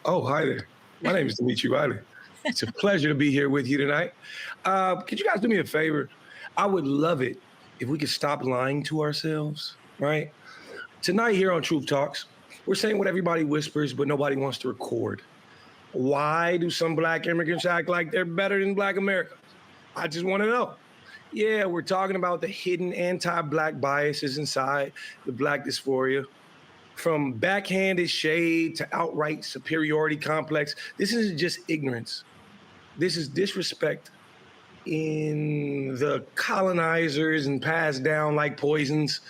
Oh, hi there. My name is Dimitri Riley. It's a pleasure to be here with you tonight. Could you guys do me a favor? I would love it if we could stop lying to ourselves, right? Tonight here on Truth Talks, we're saying what everybody whispers, but nobody wants to record. Why do some Black immigrants act like they're better than Black Americans? I just want to know. Yeah, we're talking about the hidden anti-Black biases inside the Black dysphoria. From backhanded shade to outright superiority complex, this isn't just ignorance. This is disrespect in the colonizers and passed down like poisons.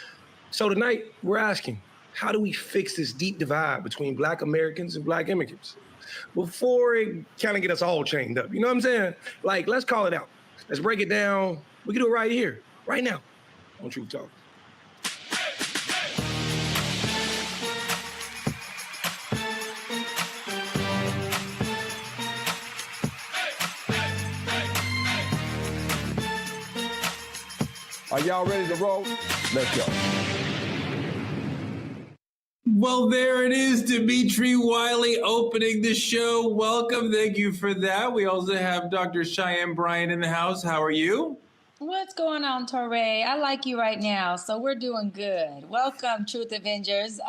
So tonight, we're asking, how do we fix this deep divide between Black Americans and Black immigrants? Before it kind of get us all chained up, you know what I'm saying? Like, let's call it out. Let's break it down. We can do it right here, right now, on Truth Talk. Are y'all ready to roll? Let's go. Well, there it is, Dimitri Wiley opening the show. Welcome. Thank you for that. We also have Dr. Cheyenne Bryant in the house. How are you? What's going on, Torre? I like you right now, so we're doing good. Welcome, Truth Avengers.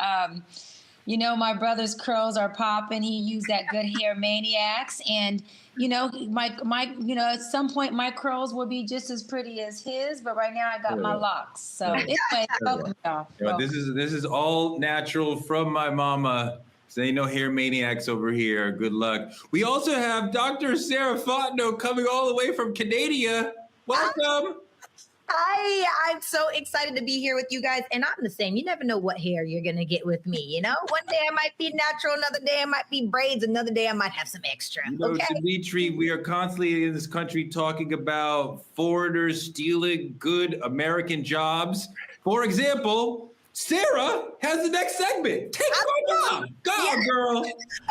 You know, my brother's curls are popping. He used that good hair maniacs, and you know, at some point my curls will be just as pretty as his, but right now I got my locks. So anyway, welcome y'all. This is all natural from my mama. So ain't no hair maniacs over here. Good luck. We also have Dr. Sarah Fontenot coming all the way from Canada. Welcome. Hi, I'm so excited to be here with you guys. And I'm the same. You never know what hair you're going to get with me. You know, one day I might be natural, another day I might be braids, another day I might have some extra. You know, okay? Dimitri, we are constantly in this country talking about foreigners stealing good American jobs. For example, Sarah has the next segment. Take it on. Go, girl.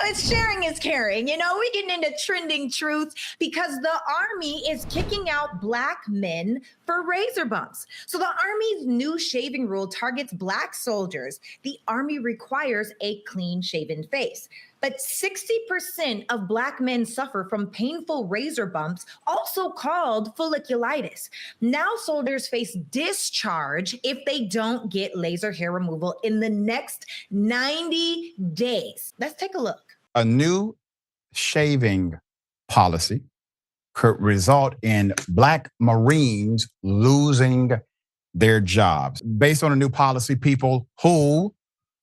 It's sharing is caring. You know, we're getting into trending truths because the Army is kicking out Black men for razor bumps. So the Army's new shaving rule targets Black soldiers. The Army requires a clean-shaven face. But 60% of Black men suffer from painful razor bumps, also called folliculitis. Now soldiers face discharge if they don't get laser hair removal in the next 90 days. Let's take a look. A new shaving policy could result in Black Marines losing their jobs. Based on a new policy, people who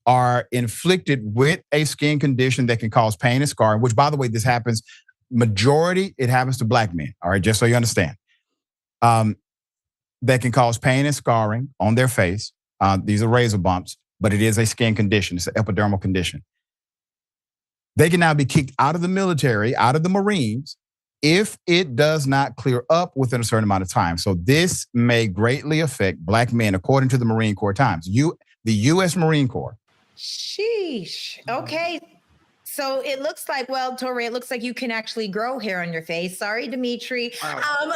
are inflicted with a skin condition that can cause pain and scarring, which, by the way, this happens, it happens to Black men, all right, just so you understand, that can cause pain and scarring on their face. These are razor bumps, but it is a skin condition. It's an epidermal condition. They can now be kicked out of the military, out of the Marines, if it does not clear up within a certain amount of time. So this may greatly affect Black men, according to the Marine Corps Times. The U.S. Marine Corps. Sheesh. Okay. So it looks like, well, Torre, it looks like you can actually grow hair on your face. Sorry, Dimitri. Wow.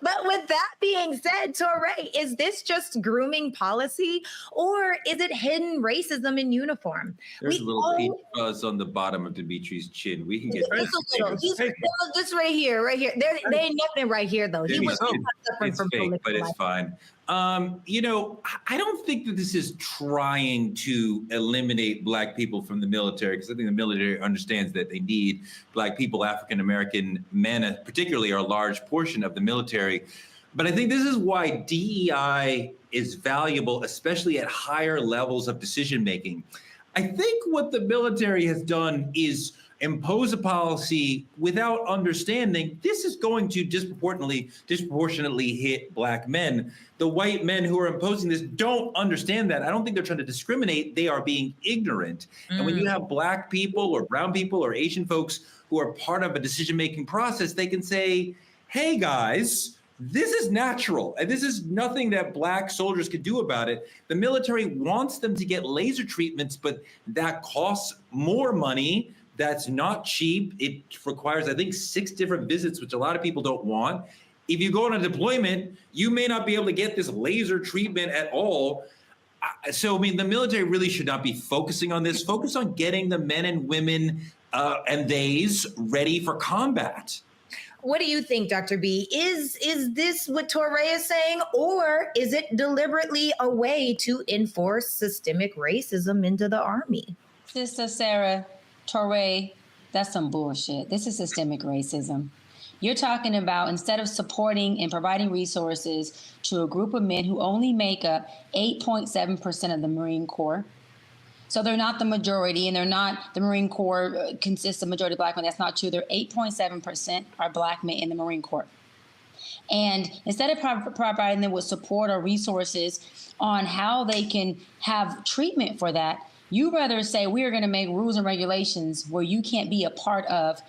But with that being said, Torre, is this just grooming policy or is it hidden racism in uniform? There's a little peach fuzz on the bottom of Dimitri's chin. We can get just right here. There ain't nothing right here, though. He was suffering from fake, but it's fine. You know, I don't think that this is trying to eliminate Black people from the military, because I think the military understands that they need Black people. African-American men, particularly, are a large portion of the military. But I think this is why DEI is valuable, especially at higher levels of decision-making. I think what the military has done is impose a policy without understanding this is going to disproportionately hit Black men. The white men who are imposing this don't understand that. I don't think they're trying to discriminate. They are being ignorant. And when you have Black people or brown people or Asian folks who are part of a decision-making process, they can say, hey guys, this is natural, and this is nothing that Black soldiers could do about it. The military wants them to get laser treatments, but that costs more money. That's not cheap. It requires, I think, 6 different visits, which a lot of people don't want. If you go on a deployment, you may not be able to get this laser treatment at all. So, I mean, the military really should not be focusing on this. Focus on getting the men and women and theys ready for combat. What do you think, Dr. B? Is this what Touré is saying, or is it deliberately a way to enforce systemic racism into the Army? Sister Sarah, Touré, that's some bullshit. This is systemic racism. You're talking about instead of supporting and providing resources to a group of men who only make up 8.7% of the Marine Corps. So they're not the majority, and they're not, the Marine Corps consists of majority black men. That's not true. They're 8.7% are black men in the Marine Corps. And instead of providing them with support or resources on how they can have treatment for that, you rather say we are going to make rules and regulations where you can't be a part of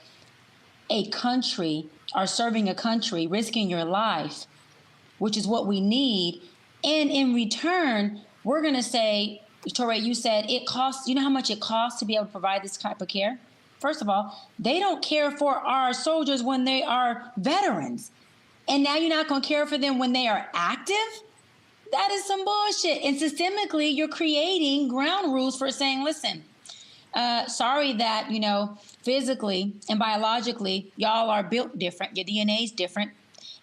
a country or serving a country, risking your life, which is what we need. And in return, we're going to say, Touré, you said it costs, you know how much it costs to be able to provide this type of care? First of all, they don't care for our soldiers when they are veterans. And now you're not going to care for them when they are active? That is some bullshit. And systemically, you're creating ground rules for saying, listen, sorry that, physically and biologically, y'all are built different. Your DNA is different.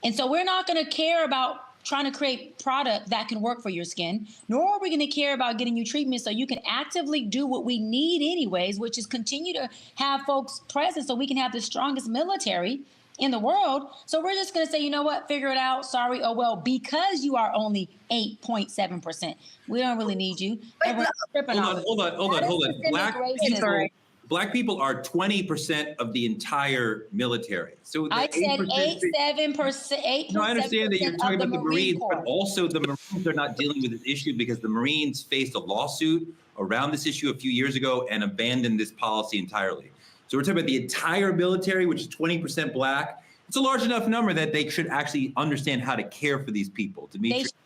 And so we're not going to care about trying to create product that can work for your skin, nor are we going to care about getting you treatment so you can actively do what we need anyways, which is continue to have folks present so we can have the strongest military in the world. So we're just going to say, you know what, figure it out. Sorry, oh well, because you are only 8.7%. We don't really need you. Hold on. Black people are 20% of the entire military. So I said 8.7%. No, I understand that you're talking about the Marines, Corps. but also the Marines are not dealing with this issue because the Marines faced a lawsuit around this issue a few years ago and abandoned this policy entirely. So we're talking about the entire military, which is 20% black. It's a large enough number that they should actually understand how to care for these people.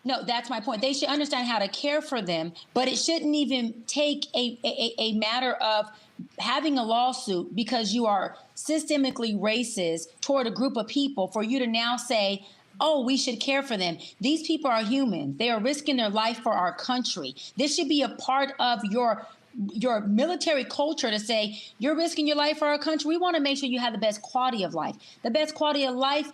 No, that's my point. They should understand how to care for them, but it shouldn't even take a matter of having a lawsuit because you are systemically racist toward a group of people for you to now say, oh, we should care for them. These people are human. They are risking their life for our country. This should be a part of your military culture to say, you're risking your life for our country. We want to make sure you have the best quality of life. The best quality of life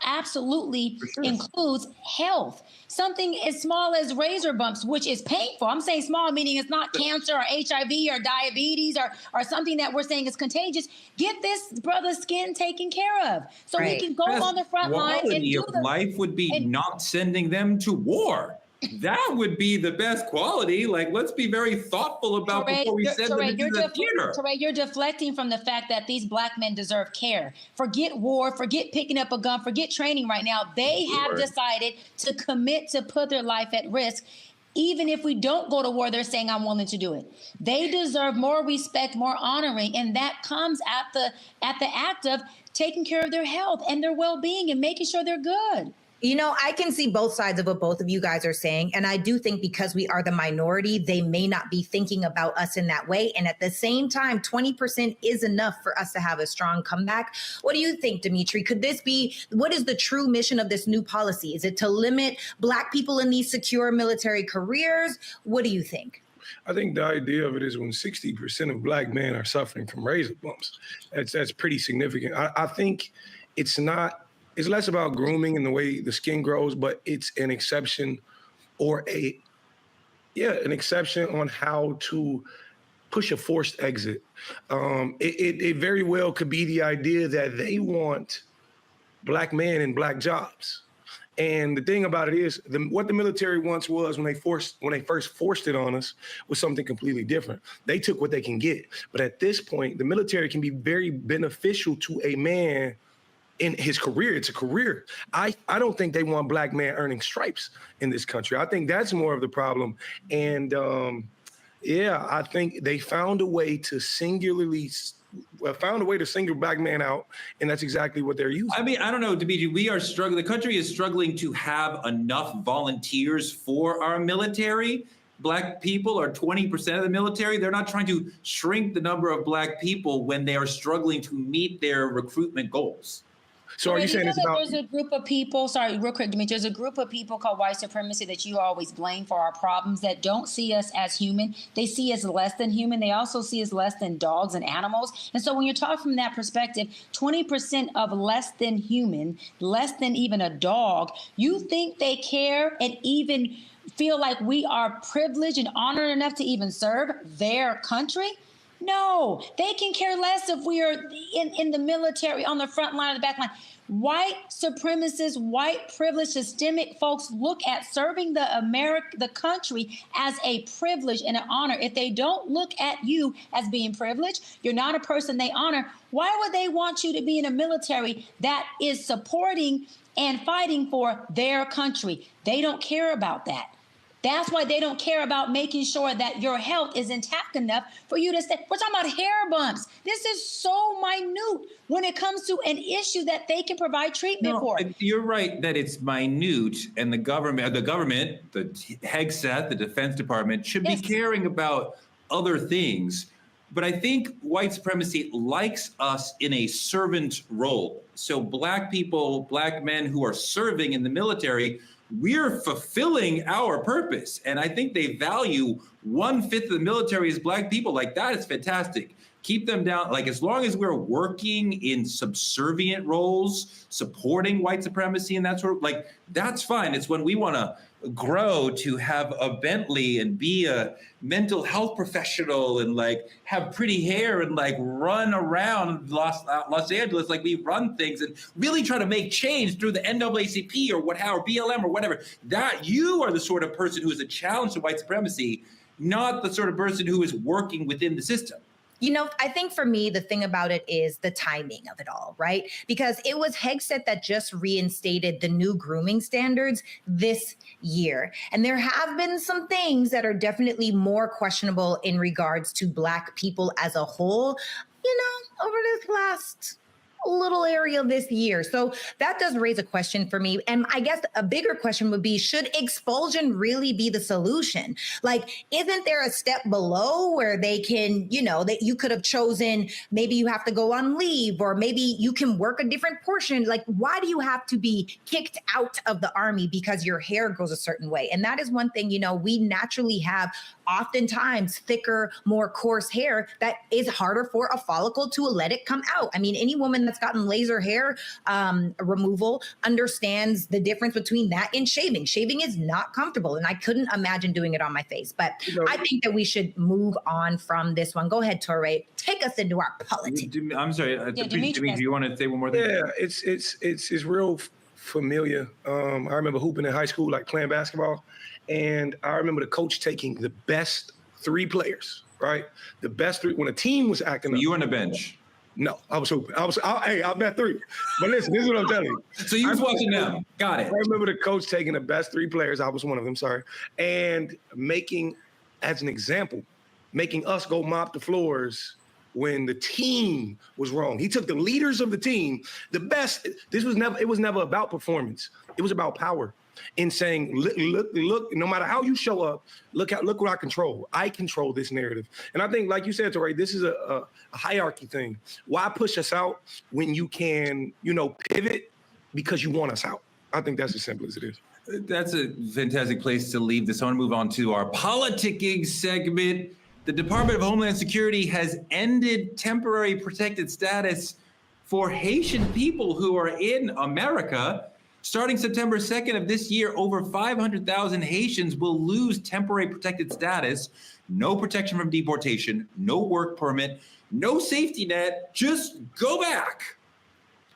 absolutely includes health. Something as small as razor bumps, which is painful. I'm saying small, meaning it's not cancer or HIV or diabetes or something that we're saying is contagious. Get this brother's skin taken care of so we can go on the front line and do the life would be not sending them to war. That would be the best quality. Like, let's be very thoughtful about before we send them into the theater. Touré, you're deflecting from the fact that these black men deserve care. Forget war, forget picking up a gun, forget training right now. They have decided to commit to put their life at risk. Even if we don't go to war, they're saying, I'm willing to do it. They deserve more respect, more honoring, and that comes at the act of taking care of their health and their well-being and making sure they're good. I can see both sides of what both of you guys are saying. And I do think because we are the minority, they may not be thinking about us in that way. And at the same time, 20% is enough for us to have a strong comeback. What do you think, Dimitri? Could this be, what is the true mission of this new policy? Is it to limit Black people in these secure military careers? What do you think? I think the idea of it is when 60% of Black men are suffering from razor bumps, that's pretty significant. I think it's less about grooming and the way the skin grows, but it's an exception or an exception on how to push a forced exit. It very well could be the idea that they want Black men in Black jobs. And the thing about it is, what the military once was when they first forced it on us was something completely different. They took what they can get. But at this point, the military can be very beneficial to a man in his career. It's a career. I don't think they want Black men earning stripes in this country. I think that's more of the problem. And I think they found a way to single Black man out, and that's exactly what they're using. I mean, I don't know, Dimitri, we are struggling. The country is struggling to have enough volunteers for our military. Black people are 20% of the military. They're not trying to shrink the number of Black people when they are struggling to meet their recruitment goals. So are you saying it's about? There's a group of people, sorry, real quick, Dimitri, there's a group of people called white supremacy that you always blame for our problems that don't see us as human. They see us less than human. They also see us less than dogs and animals. And so when you're talking from that perspective, 20% of less than human, less than even a dog, you think they care and even feel like we are privileged and honored enough to even serve their country? No, they can care less if we are in the military, on the front line or the back line. White supremacists, white privileged, systemic folks look at serving the country as a privilege and an honor. If they don't look at you as being privileged, you're not a person they honor, why would they want you to be in a military that is supporting and fighting for their country? They don't care about that. That's why they don't care about making sure that your health is intact enough for you to stay. We're talking about hair bumps. This is so minute when it comes to an issue that they can provide treatment for. You're right that it's minute, and the government, the HEGSET, the Defense Department, should be caring about other things. But I think white supremacy likes us in a servant role. So Black people, Black men who are serving in the military, we're fulfilling our purpose. And I think they value 1/5 of the military as Black people. Like, that is fantastic. Keep them down. Like, as long as we're working in subservient roles, supporting white supremacy and that sort of, like, that's fine. It's when we want to grow to have a Bentley and be a mental health professional and like have pretty hair and like run around Los Angeles like we run things and really try to make change through the NAACP or BLM or whatever. That you are the sort of person who is a challenge to white supremacy, not the sort of person who is working within the system. You know, I think for me, the thing about it is the timing of it all, right? Because it was HEGSET that just reinstated the new grooming standards this year. And there have been some things that are definitely more questionable in regards to Black people as a whole, you know, over this last little area this year. So that does raise a question for me. And I guess a bigger question would be, should expulsion really be the solution? Like, isn't there a step below where they can, you know, that you could have chosen, maybe you have to go on leave, or maybe you can work a different portion. Like, why do you have to be kicked out of the Army because your hair goes a certain way? And that is one thing, you know, we naturally have oftentimes thicker, more coarse hair that is harder for a follicle to let it come out. I mean, any woman that's gotten laser hair removal understands the difference between that and shaving. Shaving is not comfortable, and I couldn't imagine doing it on my face. But I think that we should move on from this one. Go ahead, Torre. Take us into our politics. I'm sorry, Dimitri, do you want to say one more thing? Yeah, it's real familiar. I remember hooping in high school, like playing basketball. And I remember the coach taking the best 3 players, right? The best 3 when a team was acting up. You on the bench? No, I was hooping. I bet 3. But listen, this is what I'm telling you. So you was watching them. Got it. I remember the coach taking the best 3 players. I was one of them, sorry. And making, as an example, making us go mop the floors when the team was wrong. He took the leaders of the team, the best. It was never about performance. It was about power. In saying, look, no matter how you show up, look what I control. I control this narrative. And I think, like you said, Torre, this is a hierarchy thing. Why push us out when you can, you know, pivot because you want us out? I think that's as simple as it is. That's a fantastic place to leave this. I want to move on to our politicking segment. The Department of Homeland Security has ended temporary protected status for Haitian people who are in America. Starting September 2nd of this year, over 500,000 Haitians will lose temporary protected status, no protection from deportation, no work permit, no safety net, just go back.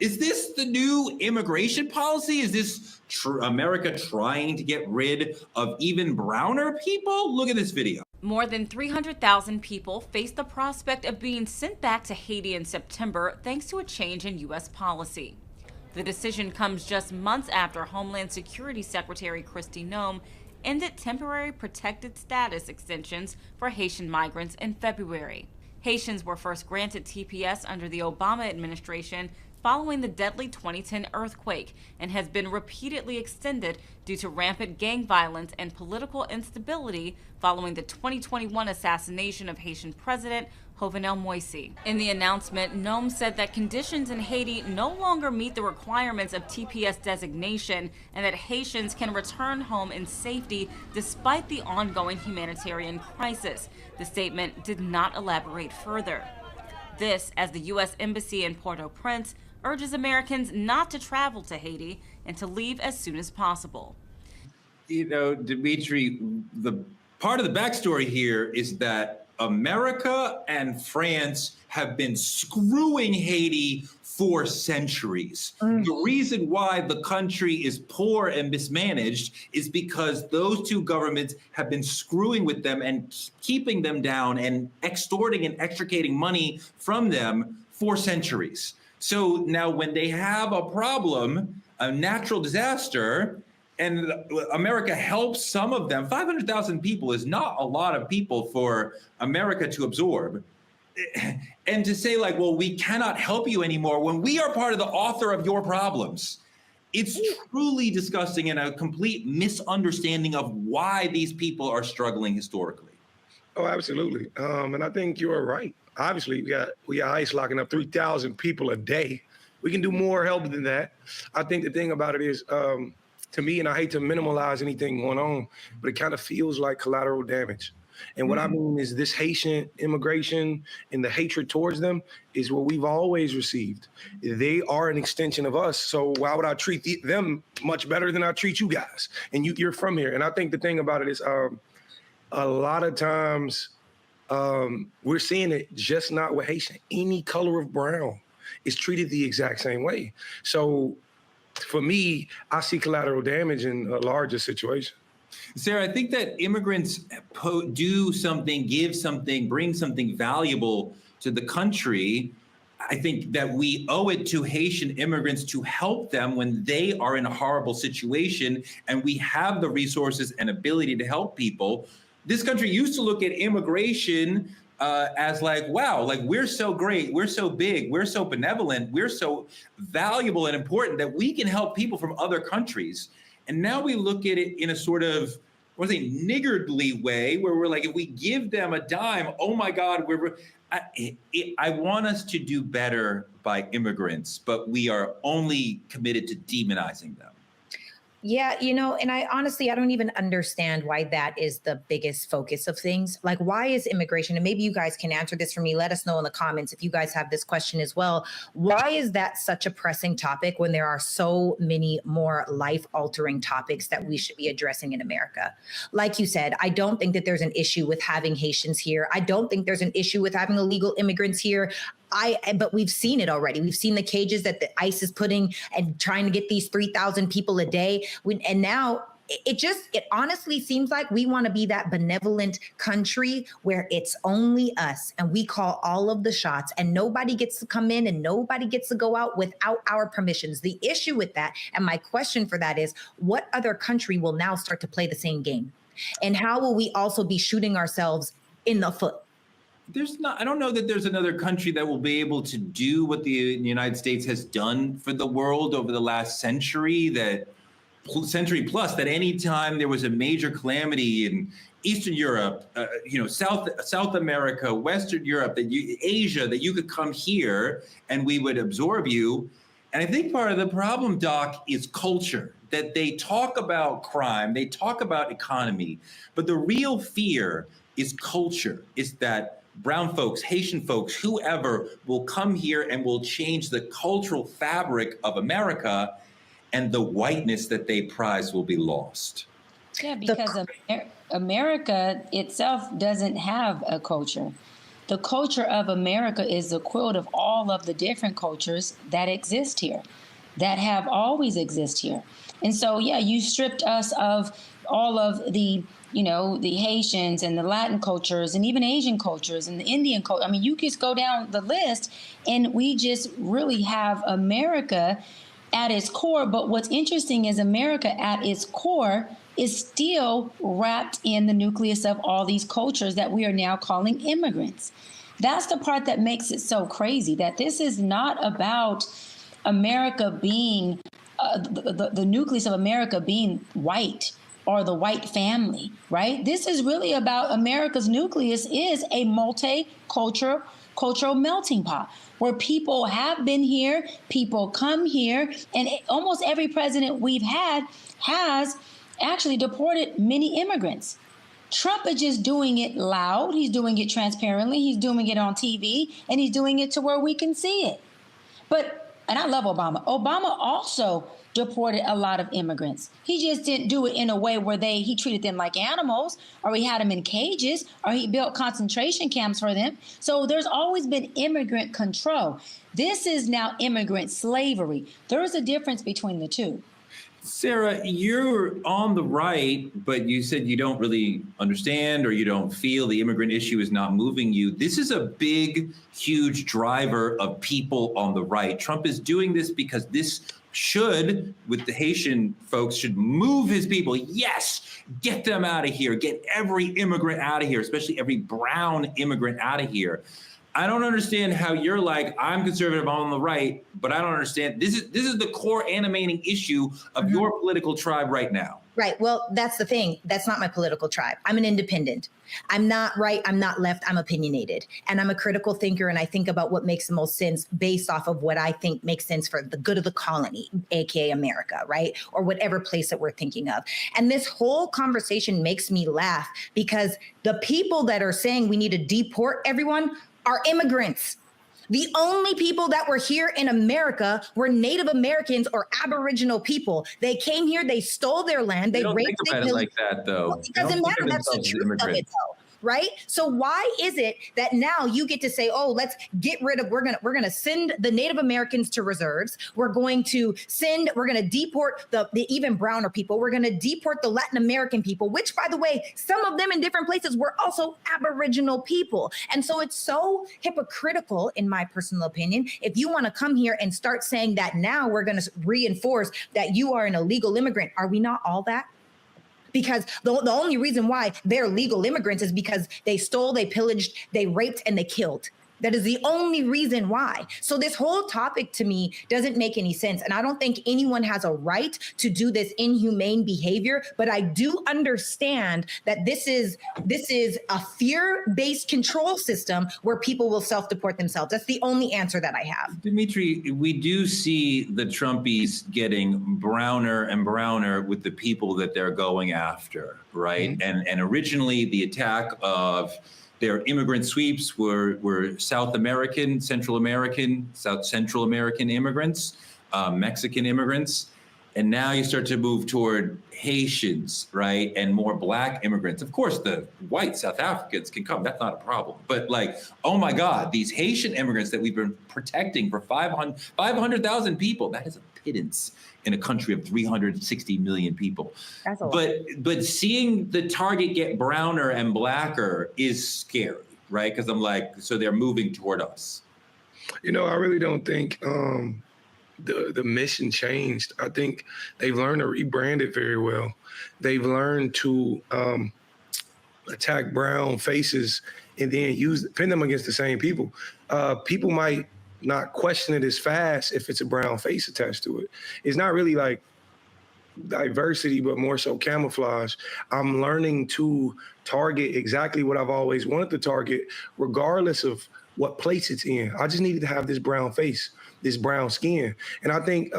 Is this the new immigration policy? Is this America trying to get rid of even browner people? Look at this video. More than 300,000 people face the prospect of being sent back to Haiti in September thanks to a change in U.S. policy. The decision comes just months after Homeland Security Secretary Kristi Noem ended temporary protected status extensions for Haitian migrants in February. Haitians were first granted TPS under the Obama administration following the deadly 2010 earthquake and has been repeatedly extended due to rampant gang violence and political instability following the 2021 assassination of Haitian President Jovenel Moïse. In the announcement, NOM said that conditions in Haiti no longer meet the requirements of TPS designation and that Haitians can return home in safety despite the ongoing humanitarian crisis. The statement did not elaborate further. This as the U.S. Embassy in Port-au-Prince urges Americans not to travel to Haiti and to leave as soon as possible. You know, Dimitri, the part of the backstory here is that America and France have been screwing Haiti for centuries. The reason why the country is poor and mismanaged is because those two governments have been screwing with them and keeping them down and extorting and extricating money from them for centuries. So now when they have a problem, a natural disaster, and America helps some of them. 500,000 people is not a lot of people for America to absorb. And to say like, well, we cannot help you anymore when we are part of the author of your problems. It's truly disgusting and a complete misunderstanding of why these people are struggling historically. Oh, absolutely. And I think you're right. Obviously, we got ICE locking up 3,000 people a day. We can do more help than that. I think the thing about it is, to me, and I hate to minimalize anything going on, but it kind of feels like collateral damage. And what I mean is this Haitian immigration and the hatred towards them is what we've always received. They are an extension of us. So why would I treat them much better than I treat you guys? And you're from here. And I think the thing about it is a lot of times we're seeing it just not with Haitian. Any color of brown is treated the exact same way. So for me, I see collateral damage in a larger situation. Sarah, I think that immigrants do something, give something, bring something valuable to the country. I think that we owe it to Haitian immigrants to help them when they are in a horrible situation, and we have the resources and ability to help people. This country used to look at immigration as like, wow, like we're so great, we're so big, we're so benevolent, we're so valuable and important that we can help people from other countries. And now we look at it in a sort of, what was a niggardly way, where we're like, if we give them a dime, oh my God, I want us to do better by immigrants, but we are only committed to demonizing them. Yeah, and I honestly don't even understand why that is the biggest focus of things. Like, why is immigration, and maybe you guys can answer this for me, let us know in the comments if you guys have this question as well. Why is that such a pressing topic when there are so many more life-altering topics that we should be addressing in America? Like you said, I don't think that there's an issue with having Haitians here. I don't think there's an issue with having illegal immigrants here. But we've seen it already. We've seen the cages that the ICE is putting and trying to get these 3,000 people a day. And now it honestly seems like we want to be that benevolent country where it's only us and we call all of the shots and nobody gets to come in and nobody gets to go out without our permissions. The issue with that, and my question for that is, what other country will now start to play the same game? And how will we also be shooting ourselves in the foot? I don't know that there's another country that will be able to do what the United States has done for the world over the last century plus, that anytime there was a major calamity in Eastern Europe, South America, Western Europe, Asia, that you could come here and we would absorb you. And I think part of the problem, Doc, is culture, that they talk about crime, they talk about economy, but the real fear is culture, is that brown folks, Haitian folks, whoever will come here and will change the cultural fabric of America, and the whiteness that they prize will be lost. Yeah, because America itself doesn't have a culture. The culture of America is the quilt of all of the different cultures that exist here, that have always existed here. And so, yeah, you stripped us of all of the Haitians and the Latin cultures and even Asian cultures and the Indian culture. I mean, you just go down the list and we just really have America at its core. But what's interesting is America at its core is still wrapped in the nucleus of all these cultures that we are now calling immigrants. That's the part that makes it so crazy, that this is not about America being the nucleus of America being white or the white family, right? This is really about America's nucleus is a cultural melting pot where people have been here, people come here, and almost every president we've had has actually deported many immigrants. Trump is just doing it loud. He's doing it transparently. He's doing it on TV, and he's doing it to where we can see it. And I love Obama. Obama also deported a lot of immigrants. He just didn't do it in a way where he treated them like animals, or he had them in cages, or he built concentration camps for them. So there's always been immigrant control. This is now immigrant slavery. There's a difference between the two. Sarah, you're on the right, but you said you don't really understand or you don't feel the immigrant issue is not moving you. This is a big, huge driver of people on the right. Trump is doing this because this should, with the Haitian folks, should move his people. Yes, get them out of here. Get every immigrant out of here, especially every brown immigrant out of here. I don't understand how you're like, I'm conservative, I'm on the right, but I don't understand. This is the core animating issue of your political tribe right now. Right. Well, that's the thing. That's not my political tribe. I'm an independent. I'm not right. I'm not left. I'm opinionated. And I'm a critical thinker. And I think about what makes the most sense based off of what I think makes sense for the good of the colony, aka America, right? Or whatever place that we're thinking of. And this whole conversation makes me laugh because the people that are saying we need to deport everyone are immigrants. The only people that were here in America were Native Americans or Aboriginal people. They came here, they stole their land, they raped. Think about it like that, though. Well, it doesn't matter. That's the truth of it, though. Right? So why is it that now you get to say, oh, let's get rid of, we're gonna send the Native Americans to reserves. We're gonna deport the even browner people. We're gonna deport the Latin American people, which, by the way, some of them in different places were also Aboriginal people. And so it's so hypocritical, in my personal opinion, if you want to come here and start saying that now we're gonna reinforce that you are an illegal immigrant. Are we not all that? Because the only reason why they're legal immigrants is because they stole, they pillaged, they raped, and they killed. That is the only reason why. So this whole topic to me doesn't make any sense. And I don't think anyone has a right to do this inhumane behavior. But I do understand that this is a fear-based control system where people will self-deport themselves. That's the only answer that I have. Dimitri, we do see the Trumpies getting browner and browner with the people that they're going after, right? Mm-hmm. And originally the attack of their immigrant sweeps were Central American immigrants, Mexican immigrants. And now you start to move toward Haitians, right? And more Black immigrants. Of course, the white South Africans can come. That's not a problem. But like, oh my God, these Haitian immigrants that we've been protecting for 500,000 people, that is a pittance in a country of 360 million people. That's a lot. But seeing the target get browner and blacker is scary, right? Because I'm like, so they're moving toward us. You know, I really don't think the mission changed. I think they've learned to rebrand it very well. They've learned to attack brown faces and then pin them against the same people. People might not question it as fast if it's a brown face attached to it. It's not really like diversity, but more so camouflage. I'm learning to target exactly what I've always wanted to target, regardless of what place it's in. I just needed to have this brown face, this brown skin. And I think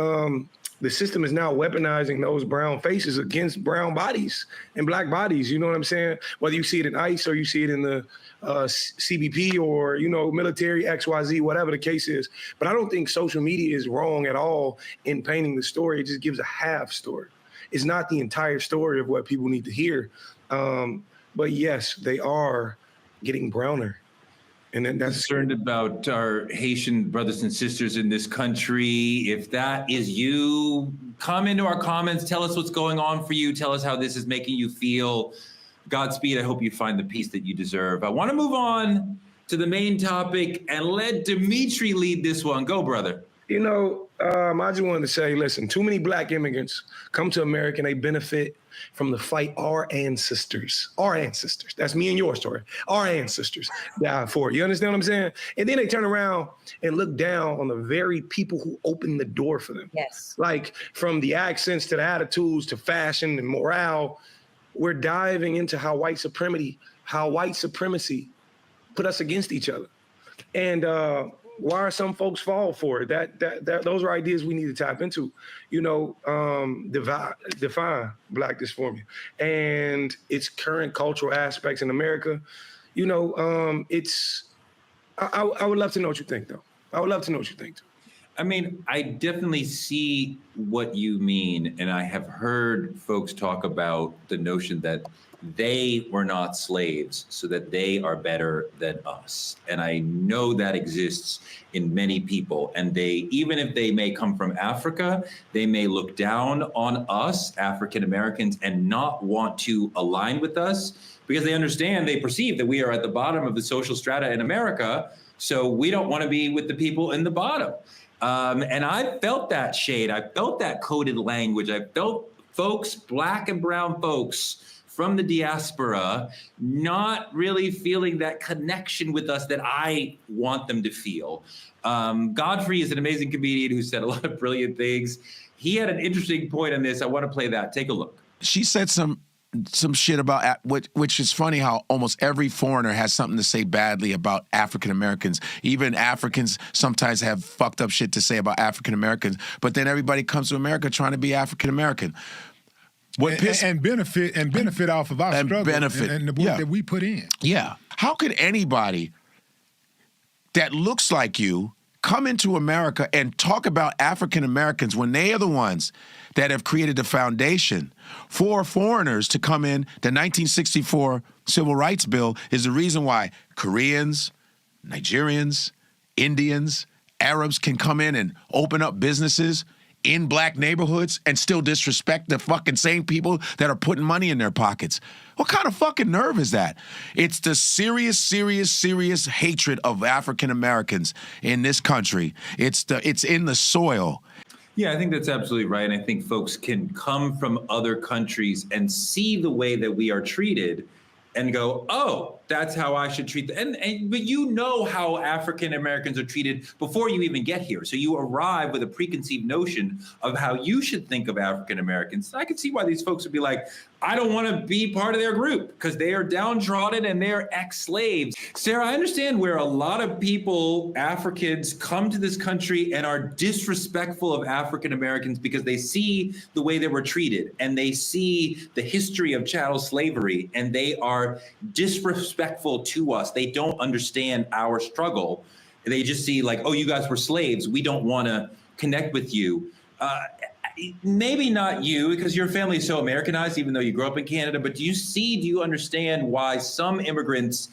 the system is now weaponizing those brown faces against brown bodies and Black bodies. You know what I'm saying? Whether you see it in ICE or you see it in the CBP or, you know, military, XYZ, whatever the case is. But I don't think social media is wrong at all in painting the story. It just gives a half story. It's not the entire story of what people need to hear. But yes, they are getting browner. And then that's concerned about our Haitian brothers and sisters in this country. If that is you, come into our comments. Tell us what's going on for you. Tell us how this is making you feel. Godspeed. I hope you find the peace that you deserve. I want to move on to the main topic and let Dimitri lead this one. Go, brother. I just wanted to say, listen, too many black immigrants come to America and they benefit from the fight our ancestors, that's me and your story, our ancestors died for. You understand what I'm saying? And then they turn around and look down on the very people who opened the door for them. Yes. Like from the accents to the attitudes to fashion and morale, we're diving into how white supremacy put us against each other. And why are some folks fall for it? Those are ideas we need to tap into. Define Black dysphoria and its current cultural aspects in America. I would love to know what you think, though. I would love to know what you think, too. I mean, I definitely see what you mean, and I have heard folks talk about the notion that they were not slaves, so that they are better than us. And I know that exists in many people. And they, even if they may come from Africa, they may look down on us, African Americans, and not want to align with us because they perceive that we are at the bottom of the social strata in America. So we don't want to be with the people in the bottom. And I felt that shade. I felt that coded language. I felt folks, Black and brown folks from the diaspora, not really feeling that connection with us that I want them to feel. Godfrey is an amazing comedian who said a lot of brilliant things. He had an interesting point on this. I want to play that. Take a look. She said some shit about, which is funny how almost every foreigner has something to say badly about African Americans. Even Africans sometimes have fucked up shit to say about African Americans, but then everybody comes to America trying to be African American. And benefit off of our struggle and the work that we put in. Yeah. How could anybody that looks like you come into America and talk about African Americans when they are the ones that have created the foundation for foreigners to come in? The 1964 Civil Rights Bill is the reason why Koreans, Nigerians, Indians, Arabs can come in and open up businesses in Black neighborhoods and still disrespect the fucking same people that are putting money in their pockets. What kind of fucking nerve is that? It's the serious hatred of African Americans in this country. It's in the soil. Yeah, I think that's absolutely right. And I think folks can come from other countries and see the way that we are treated and go, oh, that's how I should treat them. But you know how African Americans are treated before you even get here. So you arrive with a preconceived notion of how you should think of African Americans. I can see why these folks would be like, I don't want to be part of their group because they are downtrodden and they're ex-slaves. Sarah, I understand where a lot of people, Africans, come to this country and are disrespectful of African Americans because they see the way they were treated and they see the history of chattel slavery and they are disrespectful to us. They don't understand our struggle. They just see like, oh, you guys were slaves. We don't want to connect with you. Maybe not you, because your family is so Americanized, even though you grew up in Canada, but do you understand why some immigrants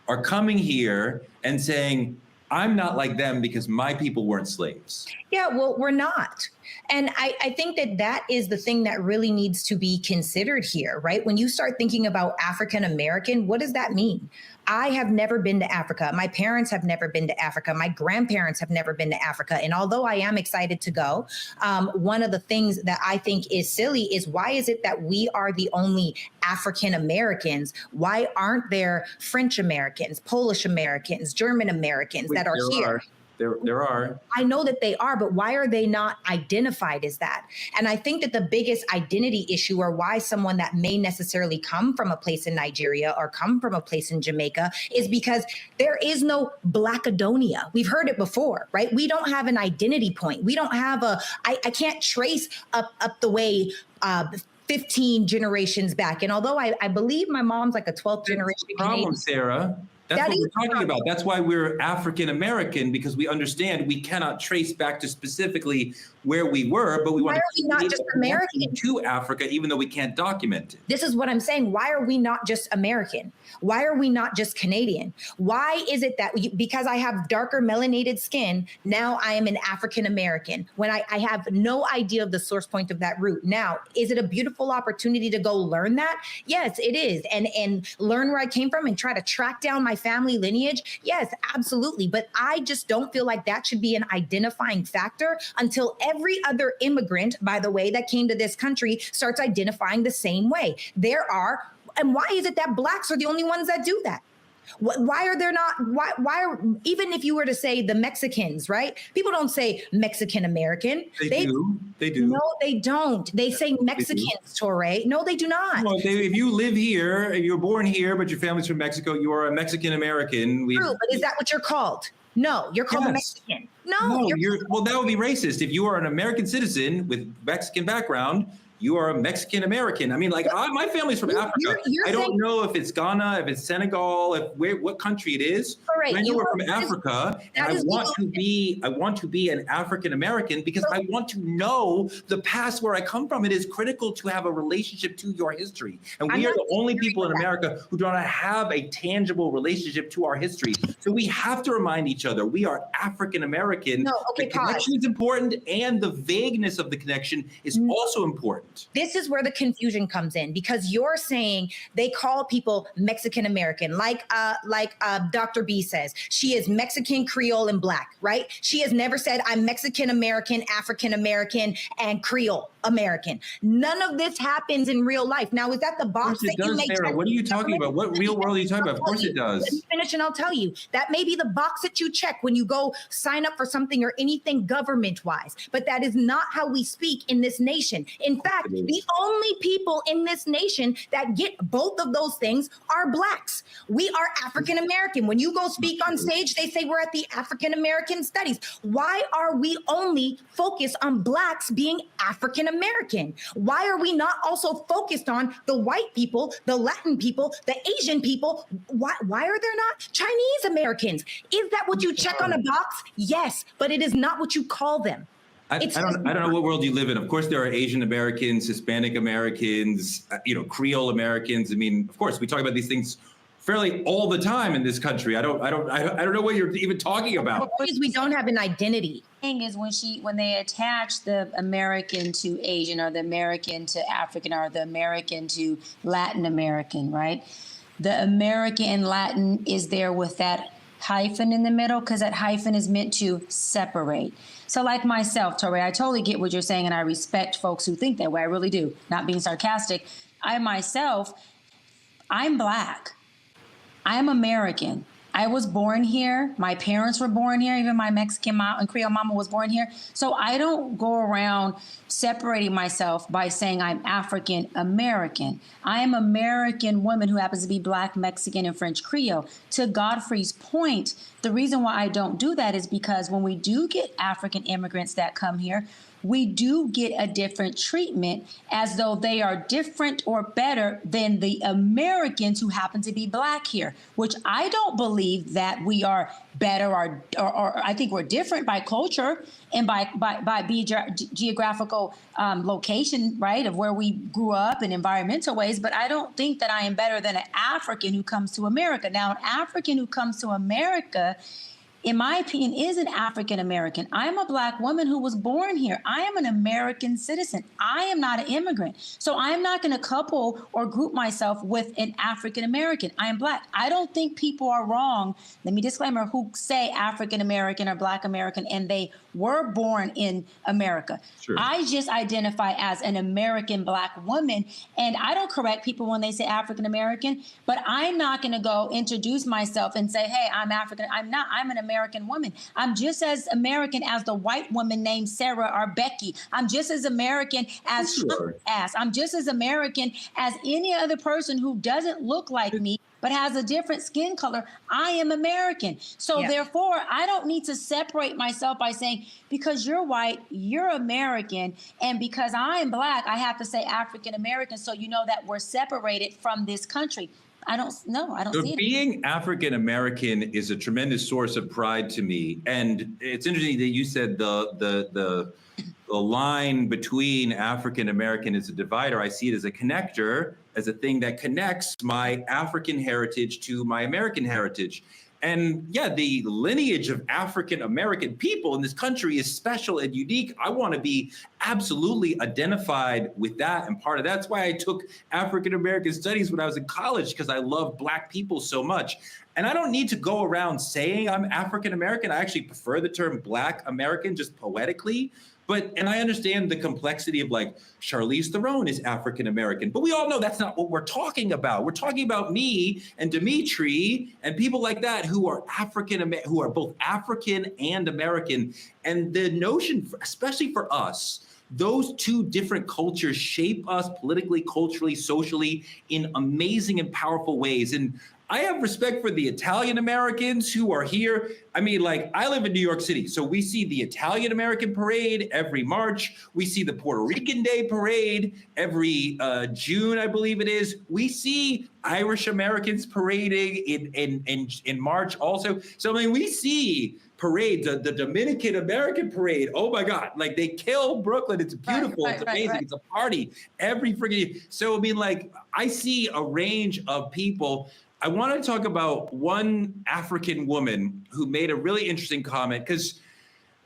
are coming here and saying, I'm not like them because my people weren't slaves? Yeah, well, we're not. And I think that is the thing that really needs to be considered here, right? When you start thinking about African American, what does that mean? I have never been to Africa. My parents have never been to Africa. My grandparents have never been to Africa. And although I am excited to go, one of the things that I think is silly is why is it that we are the only African Americans? Why aren't there French Americans, Polish Americans, German Americans that are here? There are. I know that they are, but why are they not identified as that? And I think that the biggest identity issue, or why someone that may necessarily come from a place in Nigeria or come from a place in Jamaica, is because there is no Blackadonia. We've heard it before, right? We don't have an identity point. We don't have I can't trace up the way 15 generations back. And although I believe my mom's like a 12th generation Canadian. Sarah. That's what we're talking about. That's why we're African American, because we understand we cannot trace back to specifically where we were, but we want to not just American to Africa, even though we can't document it. This is what I'm saying. Why are we not just American? Why are we not just Canadian? Why is it that because I have darker melanated skin, now I am an African American when I have no idea of the source point of that root? Now, is it a beautiful opportunity to go learn that? Yes, it is. And learn where I came from and try to track down my family lineage? Yes, absolutely. But I just don't feel like that should be an identifying factor until every other immigrant, by the way, that came to this country starts identifying the same way. And why is it that Blacks are the only ones that do that? Why are there not, even if you were to say the Mexicans, right? People don't say Mexican American. They do. No, they don't. They say Mexicans, Torre. No, they do not. Well, if you live here, you're born here, but your family's from Mexico, you are a Mexican American. True, but is that what you're called? No, you're called a Mexican. No, well, that would be racist. If you are an American citizen with Mexican background, you are a Mexican American. I mean, like my family's from Africa. I don't know if it's Ghana, if it's Senegal, what country it is. All right, I know we're from Africa, and I want to be an African American because I want to know the past where I come from. It is critical to have a relationship to your history, and we are the only people in America who do not have a tangible relationship to our history. So we have to remind each other we are African American. No, okay, the connection is important, and the vagueness of the connection is also important. This is where the confusion comes in, because you're saying they call people Mexican American, like Dr. B says. She is Mexican, Creole, and Black, right? She has never said I'm Mexican American, African American, and Creole American. None of this happens in real life. Now, is that the box that you make? Sarah, what are you talking about? What real world are you talking about? Of course it does. Let me finish and I'll tell you. That may be the box that you check when you go sign up for something or anything government-wise, but that is not how we speak in this nation. In fact, the only people in this nation that get both of those things are Blacks. We are African American. When you go speak on stage, they say we're at the African American Studies. Why are we only focused on Blacks being African American? Why are we not also focused on the white people, the Latin people, the Asian people? Why are there not Chinese Americans? Is that what you check on a box? Yes, but it is not what you call them. I don't know what world you live in. Of course, there are Asian Americans, Hispanic Americans, Creole Americans. I mean, of course, we talk about these things fairly all the time in this country. I don't know what you're even talking about. Because we don't have an identity. Thing is when they attach the American to Asian or the American to African or the American to Latin American, right? The American and Latin is there with that hyphen in the middle because that hyphen is meant to separate. So like myself, Torre, I totally get what you're saying, and I respect folks who think that way. I really do. Not being sarcastic. I'm Black. I'm American. I was born here. My parents were born here. Even my Mexican mom and Creole mama was born here. So I don't go around separating myself by saying I'm African American. I am American woman who happens to be Black, Mexican, and French Creole. To Godfrey's point, the reason why I don't do that is because when we do get African immigrants that come here, we do get a different treatment as though they are different or better than the Americans who happen to be Black here, which I don't believe that we are better or I think we're different by culture and by geographical location, right, of where we grew up in environmental ways. But I don't think that I am better than an African who comes to America. Now, an African who comes to America, in my opinion, is an African American. I am a Black woman who was born here. I am an American citizen. I am not an immigrant. So I'm not going to couple or group myself with an African American. I am Black. I don't think people are wrong, let me disclaimer, who say African American or Black American and they were born in America. Sure. I just identify as an American Black woman, and I don't correct people when they say African American, but I'm not going to go introduce myself and say, hey, I'm African. I'm not. I'm an American woman. I'm just as American as the white woman named Sarah or Becky. I'm just as American as Trump ass. I'm just as American as any other person who doesn't look like me but has a different skin color. I am American. So therefore, I don't need to separate myself by saying, because you're white, you're American, and because I am Black, I have to say African American, so you know that we're separated from this country. I don't see it. Being African American is a tremendous source of pride to me. And it's interesting that you said the line between African American is a divider. I see it as a connector, as a thing that connects my African heritage to my American heritage. And yeah, the lineage of African American people in this country is special and unique. I want to be absolutely identified with that and part of that. That's why I took African American studies when I was in college, because I love Black people so much. And I don't need to go around saying I'm African American. I actually prefer the term Black American just poetically. And I understand the complexity of, like, Charlize Theron is African American, but we all know that's not what we're talking about. We're talking about me and Dimitri and people like that who are who are both African and American. And the notion, especially for us, those two different cultures shape us politically, culturally, socially in amazing and powerful ways. And I have respect for the Italian Americans who are here. I mean, like, I live in New York City, so we see the Italian American parade every March. We see the Puerto Rican Day parade every June, I believe it is. We see Irish Americans parading in March also. So, I mean, we see parades, the Dominican American parade. Oh my God, like, they kill Brooklyn. It's beautiful. It's amazing. It's a party every freaking. So, I mean, like, I see a range of people. I want to talk about one African woman who made a really interesting comment, because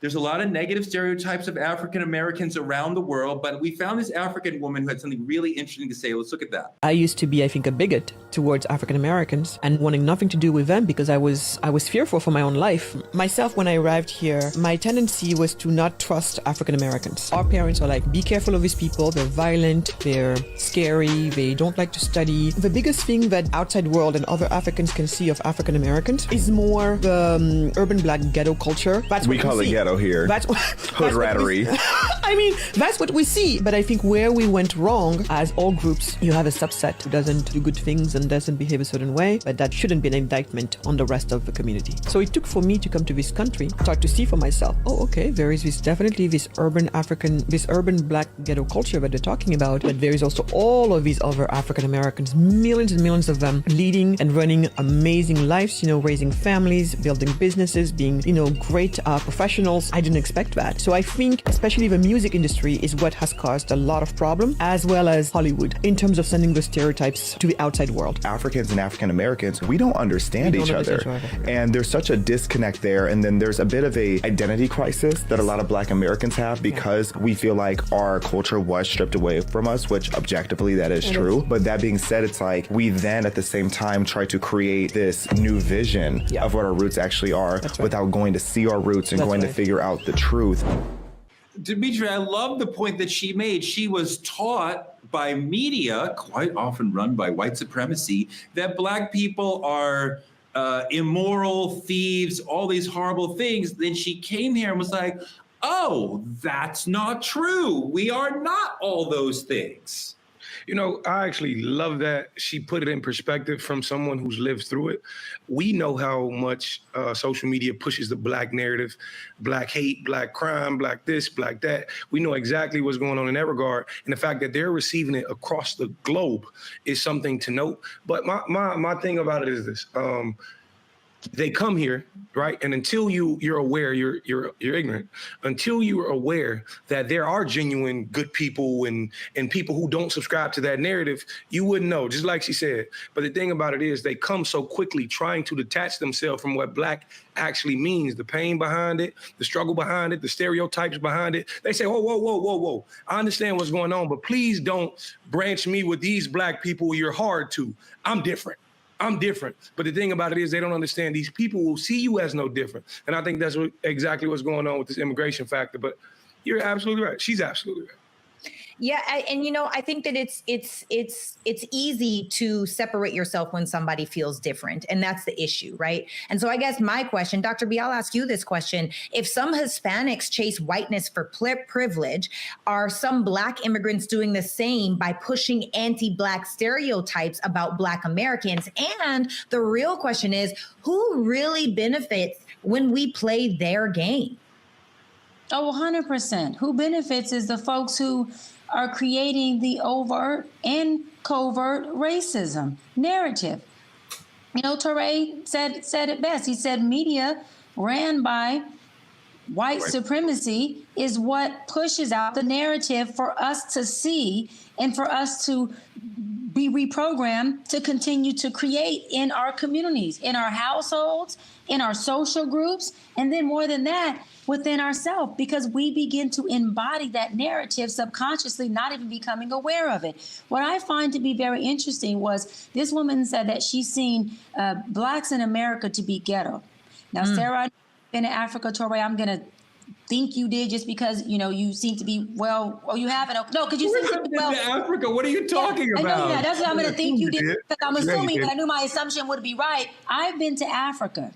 there's a lot of negative stereotypes of African Americans around the world, but we found this African woman who had something really interesting to say. Let's look at that. I used to be, I think, a bigot towards African Americans and wanting nothing to do with them because I was fearful for my own life. Myself, when I arrived here, my tendency was to not trust African Americans. Our parents are like, be careful of these people. They're violent, they're scary, they don't like to study. The biggest thing that outside world and other Africans can see of African Americans is more the urban Black ghetto culture. That's what we call it ghetto here. That's hood rattery. I mean, that's what we see. But I think where we went wrong, as all groups, you have a subset who doesn't do good things and doesn't behave a certain way, but that shouldn't be an indictment on the rest of the community. So it took for me to come to this country, start to see for myself, oh, okay, there is definitely this urban Black ghetto culture that they're talking about, but there is also all of these other African Americans, millions and millions of them, leading and running amazing lives, raising families, building businesses, being, great professionals. I didn't expect that. So I think especially the music industry is what has caused a lot of problems, as well as Hollywood, in terms of sending the stereotypes to the outside world. Africans and African Americans, we don't understand each other. And there's such a disconnect there. And then there's a bit of a identity crisis that a lot of Black Americans have because we feel like our culture was stripped away from us, which objectively that is true. But that being said, it's like we then at the same time try to create this new vision of what our roots actually are without going to see our roots and going to figure out the truth. Dimitri, I love the point that she made. She was taught by media, quite often run by white supremacy, that Black people are immoral, thieves, all these horrible things. Then she came here and was like, oh, that's not true. We are not all those things. I actually love that she put it in perspective from someone who's lived through it. We know how much social media pushes the Black narrative, Black hate, Black crime, Black this, Black that. We know exactly what's going on in that regard. And the fact that they're receiving it across the globe is something to note. But my thing about it is this. They come here, right? And until you're aware, you're ignorant. Until you are aware that there are genuine good people and people who don't subscribe to that narrative, you wouldn't know, just like she said. But the thing about it is they come so quickly trying to detach themselves from what Black actually means, the pain behind it, the struggle behind it, the stereotypes behind it. They say, whoa. I understand what's going on, but please don't branch me with these Black people you're hard to. I'm different. But the thing about it is they don't understand these people will see you as no different. And I think that's exactly what's going on with this immigration factor. But you're absolutely right. She's absolutely right. Yeah, and I think that it's easy to separate yourself when somebody feels different, and that's the issue, right? And so I guess my question, Dr. B, I'll ask you this question: if some Hispanics chase whiteness for privilege, are some Black immigrants doing the same by pushing anti-Black stereotypes about Black Americans? And the real question is, who really benefits when we play their game? Oh, 100%. Who benefits is the folks who are creating the overt and covert racism narrative. Touré said it best. He said media ran by white supremacy is what pushes out the narrative for us to see and for us to be reprogrammed to continue to create in our communities, in our households, in our social groups, and then more than that, within ourselves, because we begin to embody that narrative subconsciously, not even becoming aware of it. What I find to be very interesting was this woman said that she's seen Blacks in America to be ghetto. Now, Sarah, I've been to Africa, Torrey, I'm going to think you did just because, you know, you seem to be well, or you haven't. No, because you seem to be well. Africa, what are you talking about? I know, yeah, that's what I'm going to think you did. Because I'm assuming, but I knew my assumption would be right. I've been to Africa.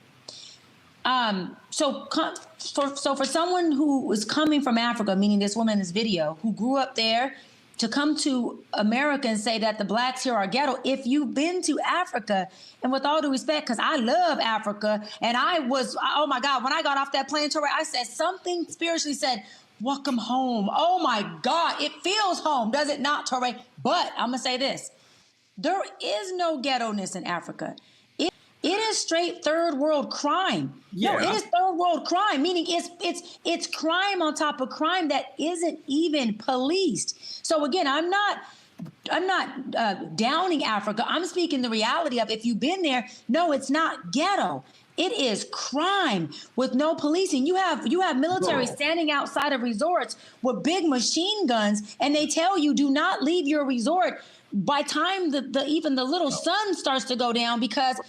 So for someone who is coming from Africa, meaning this woman in this video, who grew up there, to come to America and say that the Blacks here are ghetto, if you've been to Africa, and with all due respect, because I love Africa, and I was, oh my God, when I got off that plane, Torrey, I said something spiritually said, welcome home. Oh my God, it feels home, does it not, Torrey? But I'm gonna say this, there is no ghetto-ness in Africa. It is straight third world crime. Yeah. No, it is third world crime, meaning it's crime on top of crime that isn't even policed. So again, I'm not downing Africa. I'm speaking the reality of if you've been there, no, it's not ghetto. It is crime with no policing. You have military standing outside of resorts with big machine guns, and they tell you do not leave your resort by time even the little sun starts to go down, because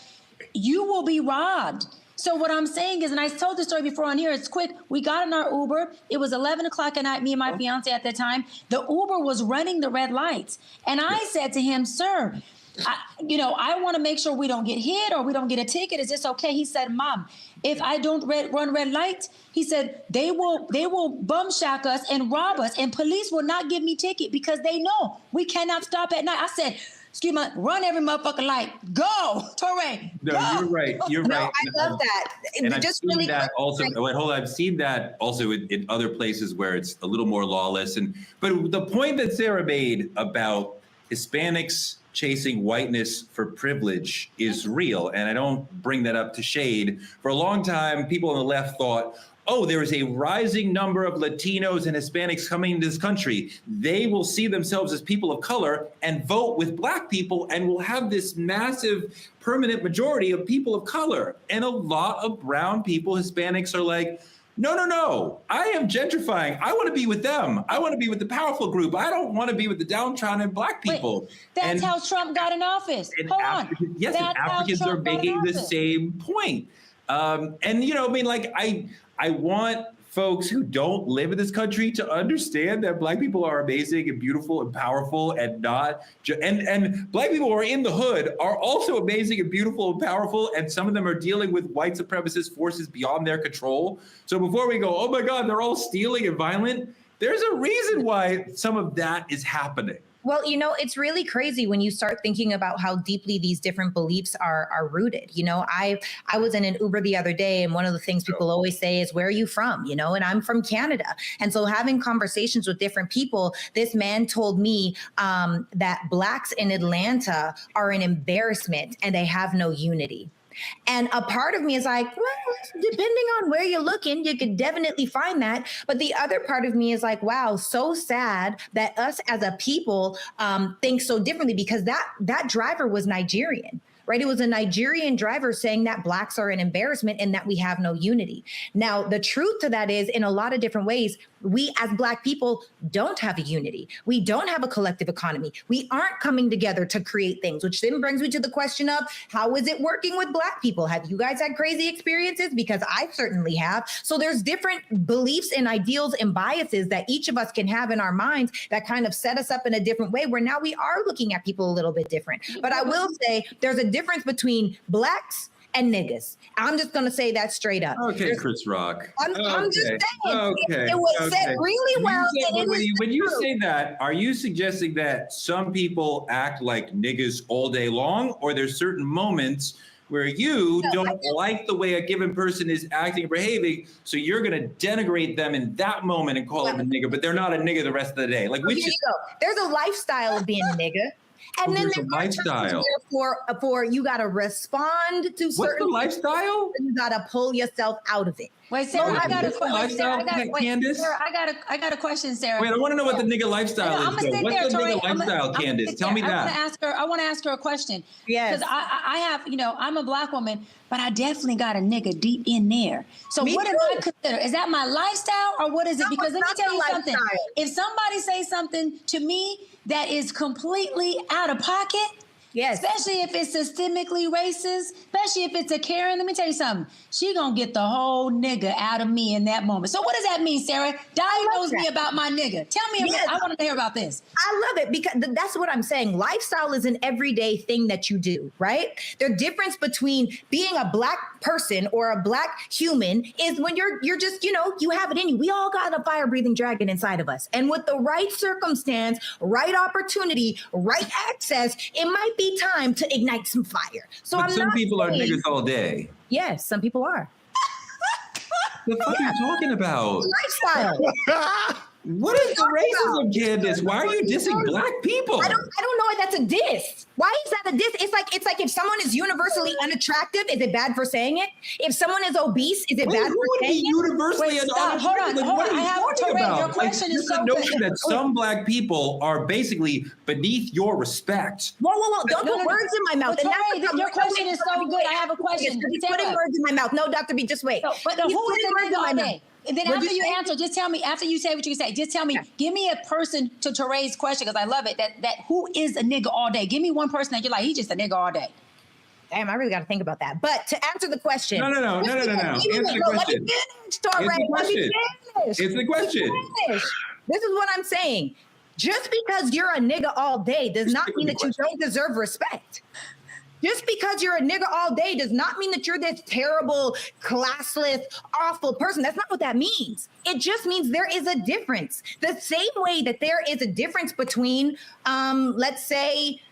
you will be robbed. So what I'm saying is, and I told this story before on here, it's quick. We got in our Uber. It was 11 o'clock at night, me and my fiance at the time. The Uber was running the red lights. And I said to him, sir, I want to make sure we don't get hit or we don't get a ticket. Is this okay? He said, Mom, if I don't run red lights, he said, they will bum shack us and rob us, and police will not give me ticket because they know we cannot stop at night. I said, excuse me, run every motherfucking light. Go, Torrey. No, go. You're right. You're right. I love that. And just I've seen really that also. Wait, hold on. I've seen that also in other places where it's a little more lawless. But the point that Sarah made about Hispanics chasing whiteness for privilege is real. And I don't bring that up to shade. For a long time, people on the left thought, oh, there is a rising number of Latinos and Hispanics coming into this country. They will see themselves as people of color and vote with Black people, and we'll have this massive permanent majority of people of color. And a lot of brown people, Hispanics, are like, no, I am gentrifying. I want to be with them. I want to be with the powerful group. I don't want to be with the downtrodden Black people. Wait, that's how Trump got in office. Hold on. Yes, and Africans are making the same point. I want folks who don't live in this country to understand that Black people are amazing and beautiful and powerful, and not and Black people who are in the hood are also amazing and beautiful and powerful, and some of them are dealing with white supremacist forces beyond their control. So before we go, oh my God, they're all stealing and violent, there's a reason why some of that is happening. Well, it's really crazy when you start thinking about how deeply these different beliefs are rooted. I was in an Uber the other day, and one of the things people always say is, where are you from? And I'm from Canada. And so having conversations with different people, this man told me that Blacks in Atlanta are an embarrassment and they have no unity. And a part of me is like, well, depending on where you're looking, you could definitely find that. But the other part of me is like, wow, so sad that us as a people think so differently, because that driver was Nigerian. Right? It was a Nigerian driver saying that Blacks are an embarrassment and that we have no unity. Now, the truth to that is, in a lot of different ways, we as Black people don't have a unity. We don't have a collective economy. We aren't coming together to create things, which then brings me to the question of, how is it working with Black people? Have you guys had crazy experiences? Because I certainly have. So there's different beliefs and ideals and biases that each of us can have in our minds that kind of set us up in a different way, where now we are looking at people a little bit different. But I will say there's a difference between Blacks and niggas. I'm just going to say that straight up. Okay, Chris Rock. I'm just saying. It was said really well. When you say that, are you suggesting that some people act like niggas all day long, or there's certain moments where you don't like the way a given person is acting or behaving, so you're going to denigrate them in that moment and call them a nigga, but they're not a nigga the rest of the day? Like, here you go. There's a lifestyle of being a nigga. And then there's a lifestyle for you got to respond to certain. What's the lifestyle? You got to pull yourself out of it. Wait, Sarah, I got a question. Candace? Sarah, I got a question, Sarah. Wait, I want to know what the nigga lifestyle is. Though. What's the nigga lifestyle, Candace? Tell me that. I want to ask her a question. Yes. Because I have, I'm a black woman, but I definitely got a nigga deep in there. So what do I consider? Is that my lifestyle or what is it? Because let me tell you something. If somebody says something to me that is completely out of pocket, yes, especially if it's systemically racist, especially if it's a Karen, let me tell you something. She gonna get the whole nigga out of me in that moment. So what does that mean, Sarah? Diagnose me about my nigga. Tell me, I want to hear about this. I love it because that's what I'm saying. Lifestyle is an everyday thing that you do, right? The difference between being a black person or a black human is when you're just, you have it in you. We all got a fire-breathing dragon inside of us. And with the right circumstance, right opportunity, right access, it might be time to ignite some fire. So but some people are niggas all day. Yes, some people are. The fuck are you talking about? Lifestyle. What is the racism, Candace? Why are you dissing black people? I don't know if that's a diss. Why is that a diss? It's like if someone is universally unattractive, is it bad for saying it? If someone is obese, is it bad for saying it? Universally unattractive? Hold on. What are you talking about? Your question is so the notion that some black people are basically beneath your respect. Whoa. Don't put words in my mouth. Your question is so good. I have a question. He's putting words in my mouth. No, Dr. B, just wait. But who is the nigga all day? And then after you answer, just tell me, after you say what you say, just tell me, give me a person to Teray's question, because I love it, that who is a nigga all day? Give me one person that you're like, he's just a nigga all day. Damn, I really got to think about that. But to answer the question. No. Answer the question. It's the question. This is what I'm saying. Just because you're a nigga all day does not mean that you don't deserve respect. Just because you're a nigga all day does not mean that you're this terrible, classless, awful person. That's not what that means. It just means there is a difference. The same way that there is a difference between, let's say,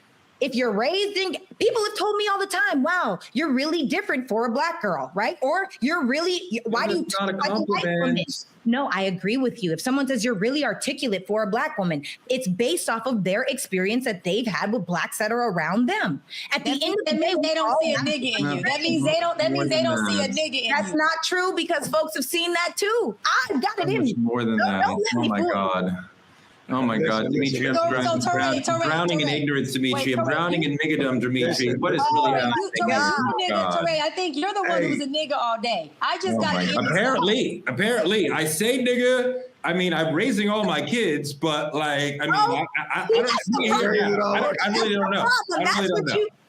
if you're raised in, people have told me all the time, wow, you're really different for a black girl, right? Or you're really, why do you talk like a white woman? No, I agree with you. If someone says you're really articulate for a black woman, it's based off of their experience that they've had with blacks that are around them. At the end of the day, they don't see a nigga in you. That means they don't see a nigga in you. That's not true because folks have seen that too. I've got it in me. More than that. Oh my God. Oh my God, Dimitri, I'm drowning in ignorance, Dimitri. I'm drowning in niggadom, Dimitri. What is really happening? Teray, I think you're the one who's a nigga all day. I just got apparently, I say nigga. I mean, I'm raising all my kids, but like, I mean, I really don't know.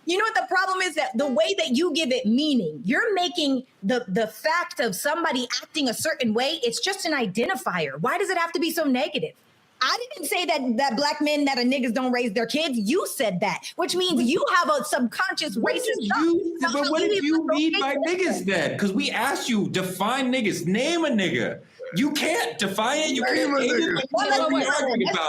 You know what the problem is? That the way that you give it meaning, you're making the fact of somebody acting a certain way, it's just an identifier. Why does it have to be so negative? I didn't say that black men that are niggas don't raise their kids. You said that, which means you have a subconscious racist. But what did you mean by niggas then? Because we asked you, define niggas, name a nigga. You can't define it. You can't name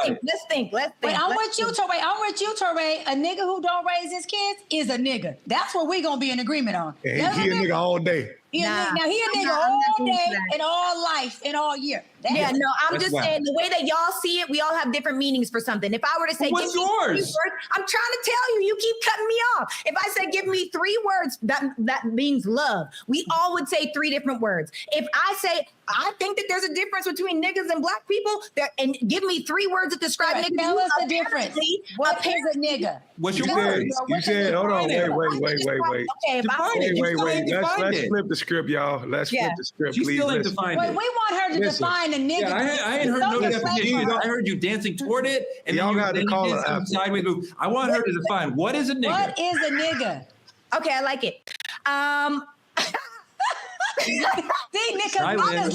it. Let's think. Wait, I'm with you, Teray. A nigga who don't raise his kids is a nigga. That's what we're going to be in agreement on. He a nigga all day. Now he a nigga all day and all life and all year. I'm just saying the way that y'all see it, we all have different meanings for something. If I were to say, what's yours? Words, I'm trying to tell you, you keep cutting me off. If I say, give me 3 words, that means love. We all would say 3 different words. If I say, I think that there's a difference between niggas and black people, and give me 3 words that describe niggas. Tell us the difference. What is a nigga? What's your word? You said, hold on, wait. Okay, Let's flip the script, y'all. Let's flip the script, please. She still ain't defined it. We want her to define a nigga. Yeah, I ain't heard no definition. I heard you dancing toward it, and y'all got to call it some sideways move. I want her to define what is a nigga. What is a nigga? Okay, I like it. See, niggas over here.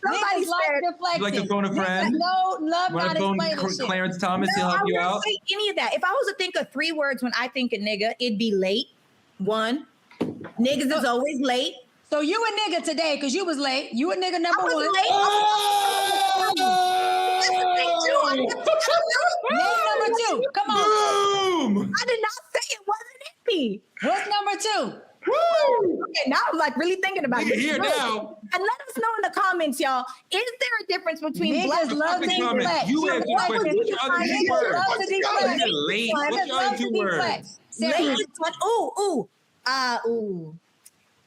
Somebody like to phone a friend. No, love not explaining shit. Clarence Thomas, he'll help you out. Say any of that. If I was to think of 3 words when I think of nigga, it'd be late. 1, niggas is always late. So you a nigga today because you was late. You a nigga number 1. Late. Name number 2. Come on. Boom. I did not say it wasn't me. What's number 2? Woo! Okay, now I'm like really thinking about it. Here now. And let us know in the comments, y'all. Is there a difference between black and love to deflect? You answer the question. What's your other 2 words? Late. What's your other 2 words? Late.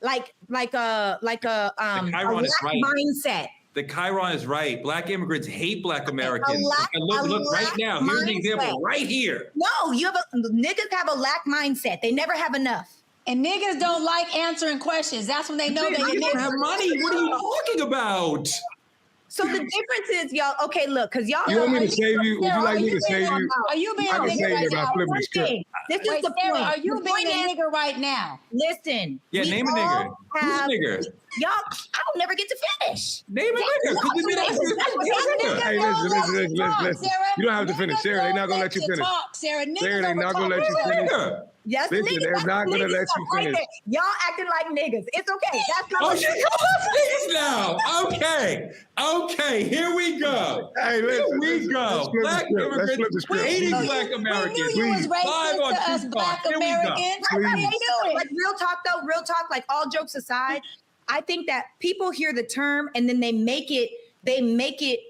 like a black mindset. The Chiron is right. Black immigrants hate Black Americans. Look right now. Here's an example right here. No, niggas have a lack mindset. They never have enough. And niggas don't like answering questions. That's when they know they don't have money. What are you talking about? So the difference is, y'all, okay, look, because y'all... You want me to save you? Would you like me to save you? Are you being a nigga right now? This is the point. Are you being a nigga right now? Listen. Yeah, name a nigga. Who's a nigga? Y'all, I don't never get to finish. Name a nigga. Hey, listen. You don't have to finish, Sarah. They're not going to let you finish. Sarah, they're not going to let you finish. Yes, listen, they're not going to let you finish. Y'all acting like niggas. It's okay. That's not she called us niggas now. Okay, here we go. Hey, listen. Here we go. Black immigrants hating Black Americans. We knew you was racist to us Black Americans. Like real talk, like all jokes aside, I think that people hear the term and then they make it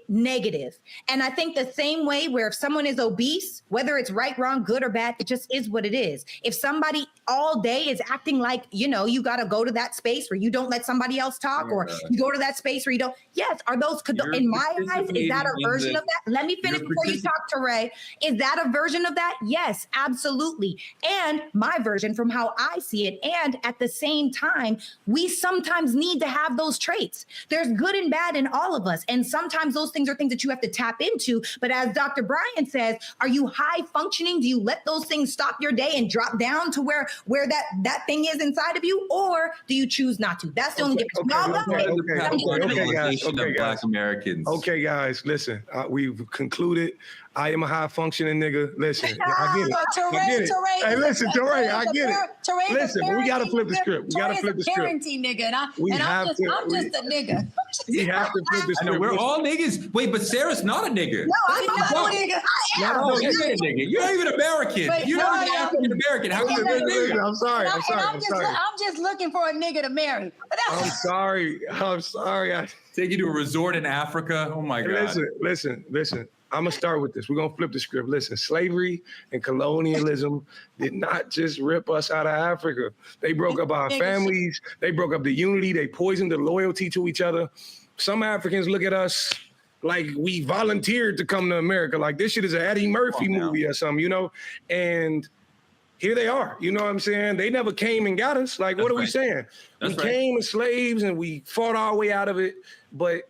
negative. And I think the same way where if someone is obese, whether it's right, wrong, good or bad, it just is what it is. If somebody all day is acting like, you got to go to that space where you don't let somebody else talk, or you go to that space where you don't. Yes. Are those, in my eyes, is that a version of that? Let me finish before you talk to Ray. Is that a version of that? Yes, absolutely. And my version from how I see it. And at the same time, we sometimes need to have those traits. There's good and bad in all of us. And sometimes those things are things that you have to tap into. But as Dr. Brian says, are you high functioning? Do you let those things stop your day and drop down to where that thing is inside of you? Or do you choose not to? That's the only difference. Okay, guys, listen, we've concluded. I am a high functioning nigga. Listen, I get it. Hey, listen, Teray, I get it. Listen, we got to flip the script. We got to flip the script. Parenting nigga, I'm just a nigga. We have to flip the script. I know, we're all niggas. Wait, but Sarah's not a nigga. No, I'm not a nigga. No, you're a nigga. You're not even American. You're not even African American. How can you be a nigga? I'm sorry. I'm just looking for a nigga to marry. I'm sorry. Take you to a resort in Africa. Oh my God. Listen. I'm going to start with this. We're going to flip the script. Listen, slavery and colonialism did not just rip us out of Africa. They broke up our families. They broke up the unity. They poisoned the loyalty to each other. Some Africans look at us like we volunteered to come to America. Like this shit is an Eddie Murphy movie or something, And here they are. You know what I'm saying? They never came and got us. Like, what are we saying? We came as slaves and we fought our way out of it. But,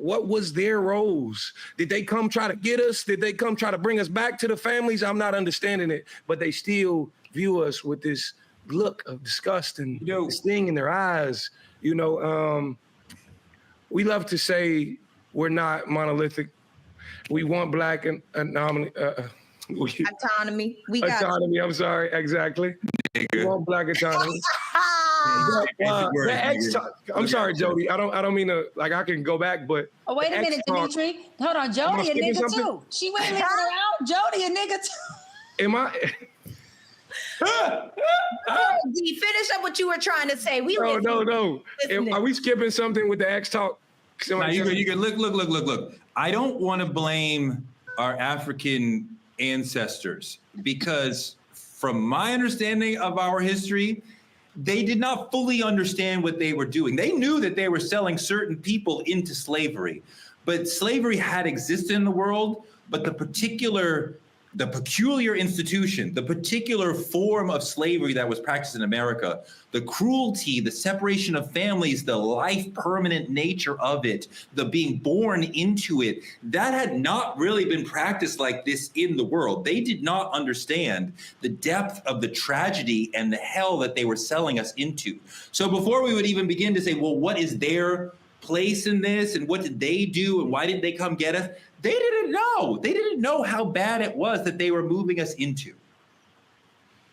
what was their roles? Did they come try to get us? Did they come try to bring us back to the families? I'm not understanding it, but they still view us with this look of disgust and this thing in their eyes. We love to say we're not monolithic. We want Black autonomy. Autonomy. I'm sorry. Exactly. We want Black autonomy. I'm sorry, Jody. I don't mean to, I can go back, but wait a minute, Dimitri. Hold on, Jody a nigga too. She went leaving her out. Jody a nigga too. Am I? Finish up what you were trying to say. No. Are we skipping something with the X talk? No, you can look. I don't want to blame our African ancestors because from my understanding of our history, they did not fully understand what they were doing. They knew that they were selling certain people into slavery, but slavery had existed in the world, but the peculiar institution, the particular form of slavery that was practiced in America, the cruelty, the separation of families, the life permanent nature of it, the being born into it, that had not really been practiced like this in the world. They did not understand the depth of the tragedy and the hell that they were selling us into. So before we would even begin to say, well, what is their place in this and what did they do and why did they come get us? They didn't know. They didn't know how bad it was that they were moving us into.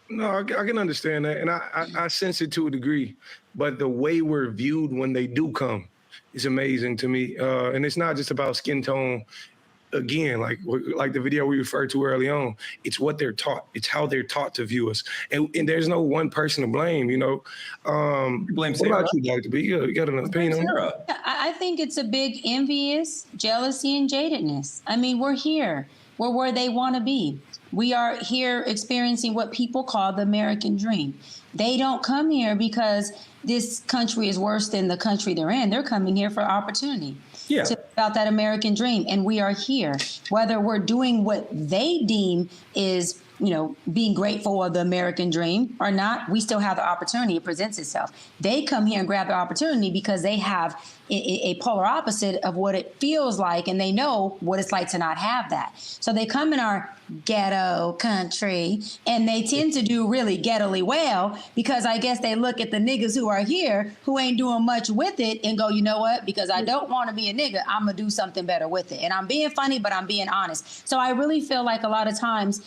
No, I can understand that. And I sense it to a degree. But the way we're viewed when they do come is amazing to me. And it's not just about skin tone. Again, like the video we referred to early on, it's what they're taught. It's how they're taught to view us. And there's no one person to blame, Blame Sarah. What about you, Dr. B? You got an opinion on that? I think it's a big envious, jealousy, and jadedness. I mean, we're here. we're where they want to be. We are here experiencing what people call the American dream. They don't come here because this country is worse than the country they're in. They're coming here for opportunity. Yeah. About that American dream. And we are here, whether we're doing what they deem is, being grateful of the American dream or not, we still have the opportunity. It presents itself. They come here and grab the opportunity because they have a polar opposite of what it feels like, and they know what it's like to not have that. So they come in our ghetto country, and they tend to do really ghettoly well because I guess they look at the niggas who are here who ain't doing much with it and go, you know what? Because I don't want to be a nigga, I'm going to do something better with it. And I'm being funny, but I'm being honest. So I really feel like a lot of times,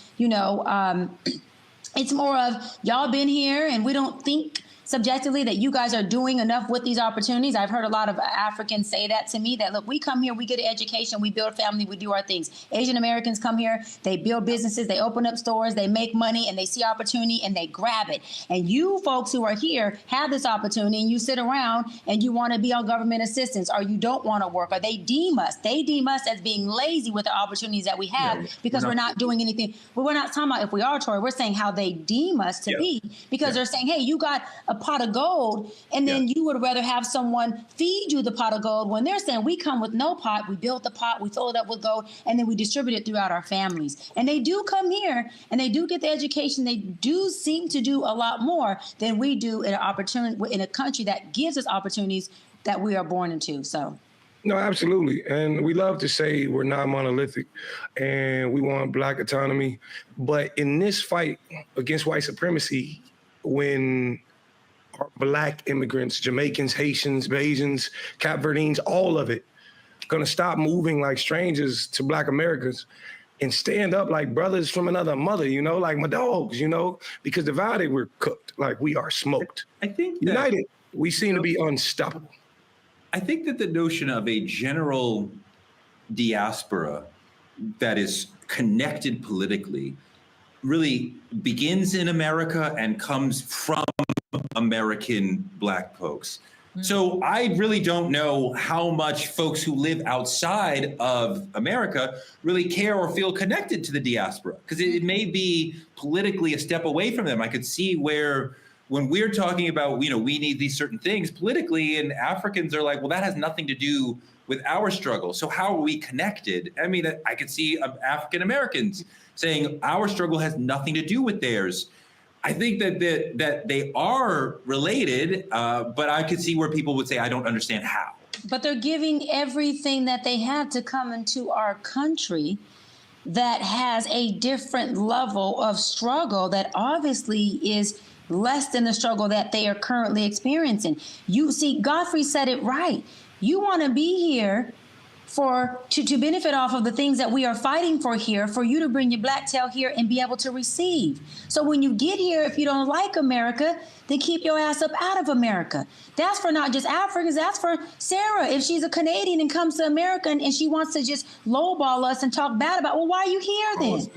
it's more of y'all been here and we don't think subjectively that you guys are doing enough with these opportunities. I've heard a lot of Africans say that to me, that look, we come here, we get an education, we build family, we do our things. Asian Americans come here, they build businesses, they open up stores, they make money, and they see opportunity and they grab it. And you folks who are here have this opportunity and you sit around and you want to be on government assistance, or you don't want to work, or they deem us as being lazy with the opportunities that we have because we're not doing anything. But we're not talking about if we are, Tori, we're saying how they deem us to be, because they're saying, hey, you got a pot of gold, and then you would rather have someone feed you the pot of gold, when they're saying we come with no pot, we built the pot, we fill it up with gold, and then we distribute it throughout our families. And they do come here and they do get the education. They do seem to do a lot more than we do in an opportunity in a country that gives us opportunities that we are born into. So. No, absolutely. And we love to say we're not monolithic and we want Black autonomy. But in this fight against white supremacy, when Black immigrants, Jamaicans, Haitians, Bajans, Cap Verdeans, all of it, gonna stop moving like strangers to Black Americans and stand up like brothers from another mother, like my dogs, because divided, we're cooked, like we are smoked. I think united, we seem to be unstoppable. I think that the notion of a general diaspora that is connected politically really begins in America and comes from American Black folks. So I really don't know how much folks who live outside of America really care or feel connected to the diaspora, because it may be politically a step away from them. I could see where when we're talking about, we need these certain things politically, and Africans are like, well, that has nothing to do with our struggle. So how are we connected? I mean, I could see African Americans saying our struggle has nothing to do with theirs. I think that they are related, but I could see where people would say, I don't understand how. But they're giving everything that they have to come into our country that has a different level of struggle that obviously is less than the struggle that they are currently experiencing. You see, Godfrey said it right. You want to be here to benefit off of the things that we are fighting for here, for you to bring your black tail here and be able to receive. So when you get here, if you don't like America, then keep your ass up out of America. That's for not just Africans, that's for Sarah. If she's a Canadian and comes to America and she wants to just lowball us and talk bad about, well, why are you here then?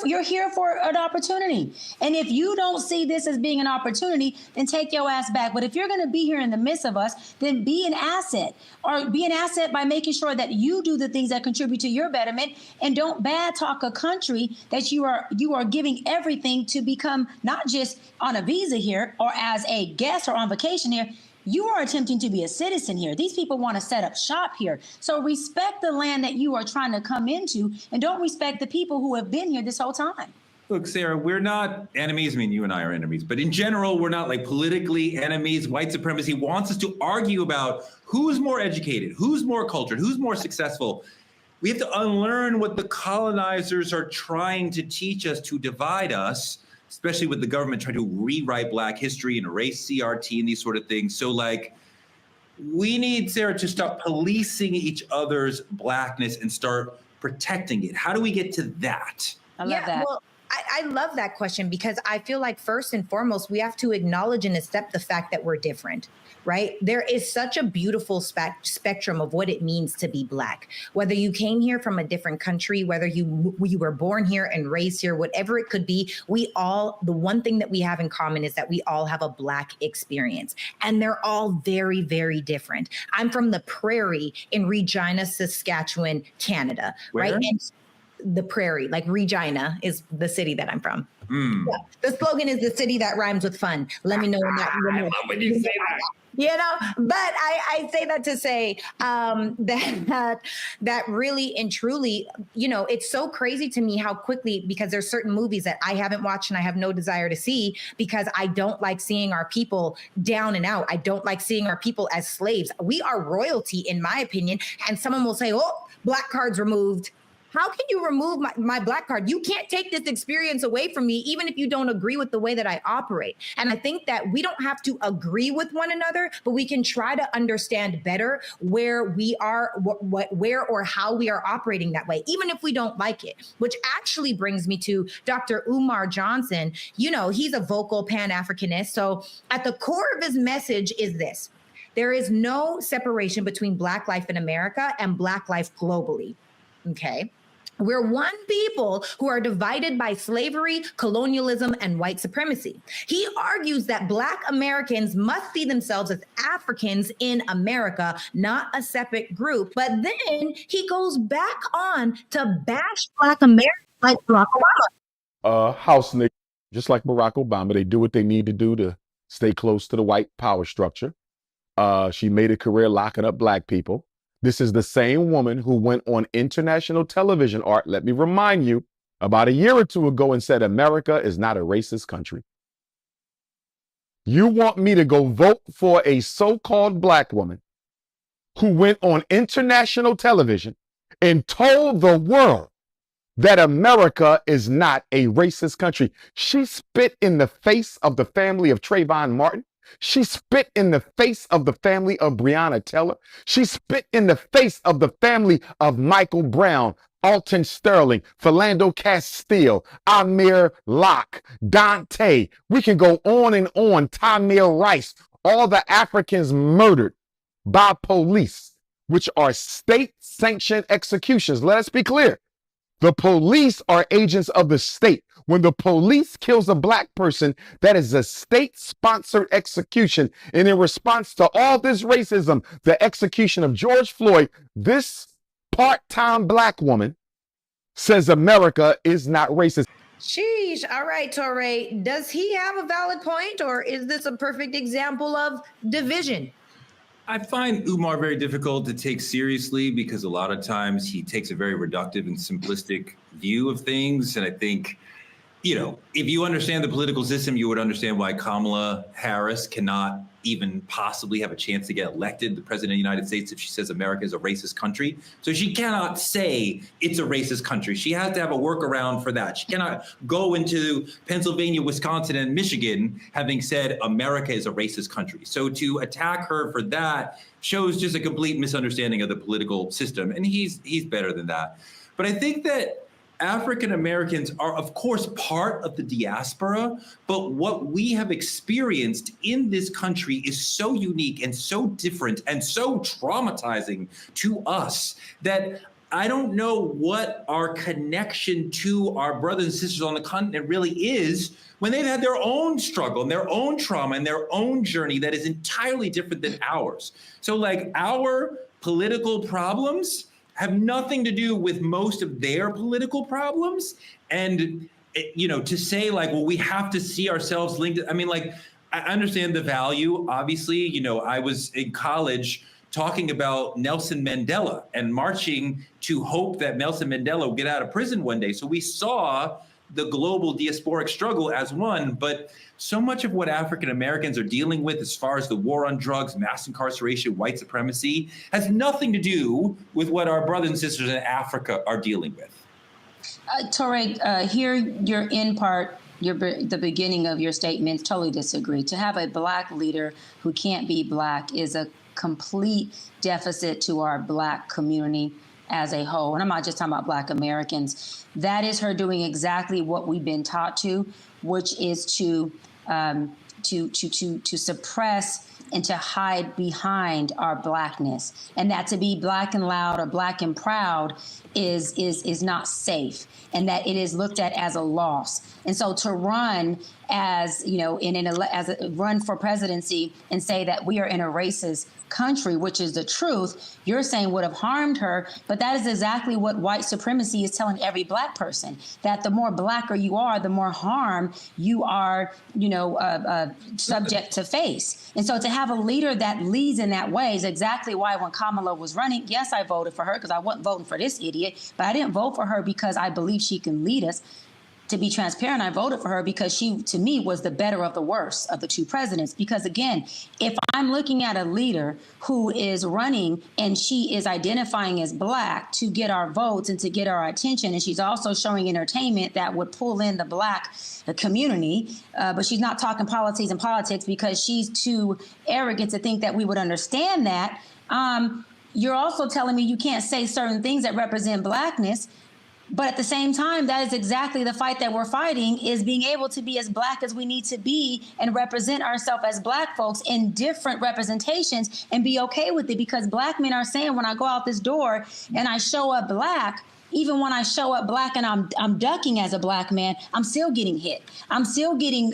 You're here for an opportunity. And if you don't see this as being an opportunity, then take your ass back. But if you're gonna be here in the midst of us, then be an asset, or be an asset by making sure that you do the things that contribute to your betterment, and don't bad talk a country that you are giving everything to become, not just on a visa here or as a guest or on vacation here. You are attempting to be a citizen here. These people want to set up shop here. So respect the land that you are trying to come into, and don't respect the people who have been here this whole time. Look, Sarah, we're not enemies. I mean, you and I are enemies, but in general, we're not like politically enemies. White supremacy wants us to argue about who's more educated, who's more cultured, who's more successful. We have to unlearn what the colonizers are trying to teach us to divide us, especially with the government trying to rewrite Black history and erase CRT and these sort of things. So like, we need, Sarah, to stop policing each other's Blackness and start protecting it. How do we get to that? I love that. Well, I love that question, because I feel like first and foremost, we have to acknowledge and accept the fact that we're different, right? There is such a beautiful spectrum of what it means to be Black. Whether you came here from a different country, whether you were born here and raised here, whatever it could be, the one thing that we have in common is that we all have a Black experience, and they're all very, very different. I'm from the prairie in Regina, Saskatchewan, Canada, Where? Right? And the prairie, like Regina is the city that I'm from. Yeah. The slogan is the city that rhymes with fun. Let me know when that. I love when you say that. You know, but I say that to say that really and truly, you know, it's so crazy to me how quickly, because there's certain movies that I haven't watched and I have no desire to see because I don't like seeing our people down and out. I don't like seeing our people as slaves. We are royalty, in my opinion. And someone will say, oh, black cards removed. How can you remove my black card? You can't take this experience away from me, even if you don't agree with the way that I operate. And I think that we don't have to agree with one another, but we can try to understand better where we are, where or how we are operating that way, even if we don't like it, which actually brings me to Dr. Umar Johnson. You know, he's a vocal Pan-Africanist. So at the core of his message is this: there is no separation between Black life in America and Black life globally. Okay. We're one people who are divided by slavery, colonialism, and white supremacy. He argues that Black Americans must see themselves as Africans in America, not a separate group. But then he goes back on to bash Black Americans like Barack Obama. House niggas, just like Barack Obama, they do what they need to do to stay close to the white power structure. She made a career locking up Black people. This is the same woman who went on international television, Art, let me remind you, about a year or two ago and said America is not a racist country. You want me to go vote for a so-called Black woman who went on international television and told the world that America is not a racist country? She spit in the face of the family of Trayvon Martin. She spit in the face of the family of Breonna Taylor. She spit in the face of the family of Michael Brown, Alton Sterling, Philando Castile, Amir Locke, Dante. We can go on and on. Tamir Rice, all the Africans murdered by police, which are state-sanctioned executions. Let us be clear. The police are agents of the state. When the police kills a Black person, that is a state-sponsored execution. And in response to all this racism, the execution of George Floyd, this part-time Black woman says America is not racist. Sheesh. All right, Touré. Does he have a valid point, or is this a perfect example of division? I find Umar very difficult to take seriously because a lot of times he takes a very reductive and simplistic view of things. And I think, you know, if you understand the political system, you would understand why Kamala Harris cannot even possibly have a chance to get elected the president of the United States if she says America is a racist country. So she cannot say it's a racist country. She has to have a workaround for that. She cannot go into Pennsylvania, Wisconsin, and Michigan having said America is a racist country. So to attack her for that shows just a complete misunderstanding of the political system. And he's better than that. But I think that African Americans are, of course, part of the diaspora, but what we have experienced in this country is so unique and so different and so traumatizing to us that I don't know what our connection to our brothers and sisters on the continent really is when they've had their own struggle and their own trauma and their own journey that is entirely different than ours. So like our political problems have nothing to do with most of their political problems. And, you know, to say like, well, we have to see ourselves linked. I mean, like, I understand the value. Obviously, you know, I was in college talking about Nelson Mandela and marching to hope that Nelson Mandela would get out of prison one day. So we saw the global diasporic struggle as one, but so much of what African Americans are dealing with as far as the war on drugs, mass incarceration, white supremacy, has nothing to do with what our brothers and sisters in Africa are dealing with. Touré, here you're in part, the beginning of your statement, totally disagree. To have a Black leader who can't be Black is a complete deficit to our Black community as a whole. And I'm not just talking about Black Americans. That is her doing exactly what we've been taught to, which is to suppress and to hide behind our Blackness. And that to be Black and loud or Black and proud is not safe, and that it is looked at as a loss. And so to run as, you know, as a run for presidency and say that we are in a racist country, which is the truth, you're saying would have harmed her. But that is exactly what white supremacy is telling every black person, that the more blacker you are, the more harm you are, you know, subject to face. And so to have a leader that leads in that way is exactly why when Kamala was running, yes, I voted for her because I wasn't voting for this idiot, but I didn't vote for her because I believe she can lead us. To be transparent, I voted for her because she, to me, was the better of the worst of the two presidents. Because again, if I'm looking at a leader who is running and she is identifying as black to get our votes and to get our attention, and she's also showing entertainment that would pull in the black community, but she's not talking policies and politics because she's too arrogant to think that we would understand that. You're also telling me you can't say certain things that represent blackness. But at the same time, that is exactly the fight that we're fighting, is being able to be as black as we need to be and represent ourselves as black folks in different representations and be okay with it. Because black men are saying when I go out this door and I show up black, even when I show up black and I'm ducking as a black man, I'm still getting hit. I'm still getting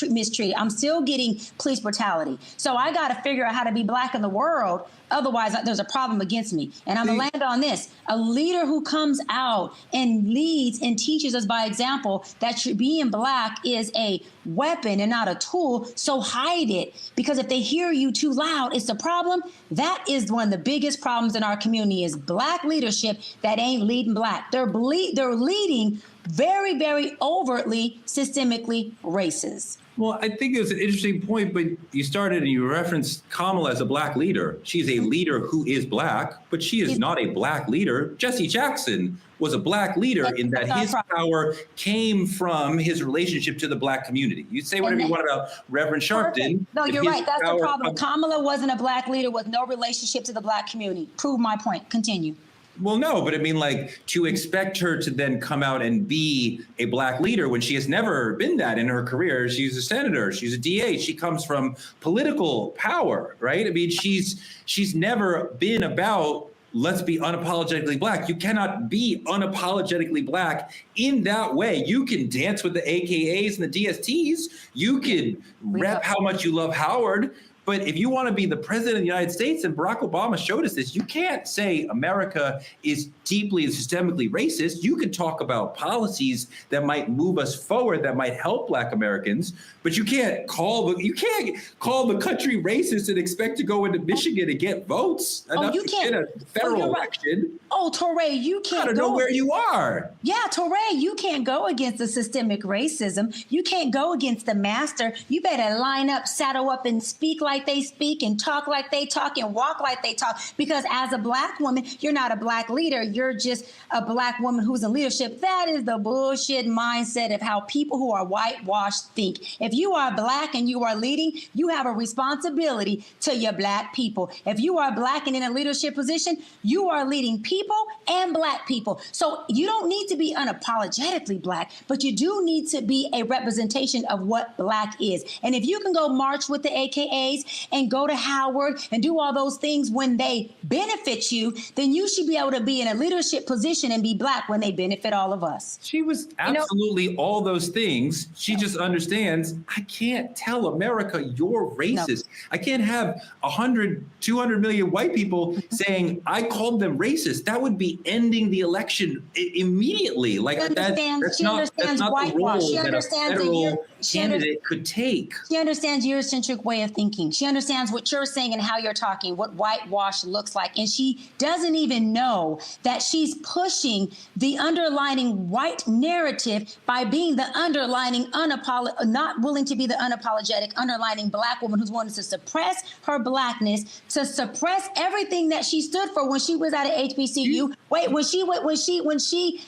mistreated. I'm still getting police brutality. So I got to figure out how to be black in the world. Otherwise, there's a problem against me. And I'm going to land on this. A leader who comes out and leads and teaches us by example that being black is a weapon and not a tool. So hide it, because if they hear you too loud, it's a problem. That is one of the biggest problems in our community, is black leadership that ain't leading black. They're leading very, very overtly, systemically racist. Well, I think it was an interesting point, but you started and you referenced Kamala as a black leader. She's a leader who is black, but she is not a black leader. Jesse Jackson was a black leader in that his power came from his relationship to the black community. You say whatever you want about Reverend Sharpton. No, you're right. That's the problem. Kamala wasn't a black leader with no relationship to the black community. Prove my point. Continue. Well, no, but I mean, like, to expect her to then come out and be a black leader when she has never been that in her career. She's a senator, she's a DA, she comes from political power, right? I mean, she's never been about, let's be unapologetically black. You cannot be unapologetically black in that way. You can dance with the AKAs and the DSTs. You can rep how much you love Howard. But if you want to be the president of the United States, and Barack Obama showed us this, you can't say America is deeply and systemically racist. You can talk about policies that might move us forward, that might help Black Americans, but you can't call the country racist and expect to go into Michigan and get votes enough to get a federal election. Oh, Touré, you can't I don't know where you are. Yeah, Touré, you can't go against the systemic racism. You can't go against the master. You better line up, saddle up, and speak like they speak and talk like they talk and walk like they talk. Because as a black woman, you're not a black leader. You're just a black woman who's in leadership. That is the bullshit mindset of how people who are whitewashed think. If you are black and you are leading, you have a responsibility to your black people. If you are black and in a leadership position, you are leading people and black people. So you don't need to be unapologetically black, but you do need to be a representation of what black is. And if you can go march with the AKAs and go to Howard and do all those things when they benefit you, then you should be able to be in a leadership position and be black when they benefit all of us. She was absolutely all those things. She just understands, I can't tell America you're racist. No. I can't have 100, 200 million white people saying I called them racist. That would be ending the election immediately. Like that's not the role that a federal candidate could take. She understands Eurocentric way of thinking. She understands what you're saying and how you're talking, what whitewash looks like. And she doesn't even know that she's pushing the underlining white narrative by being the underlining, not willing to be the unapologetic, underlining black woman who's wanting to suppress her blackness, to suppress everything that she stood for when she was at an HBCU. Wait, when she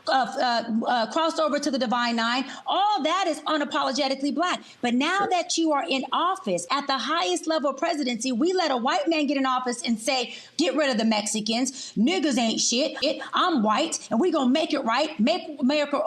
crossed over to the Divine Nine, all that is unapologetically black. But now that you are in office at the highest level of presidency, we let a white man get in office and say, get rid of the Mexicans, niggas ain't shit, I'm white, and we gonna make it right, make America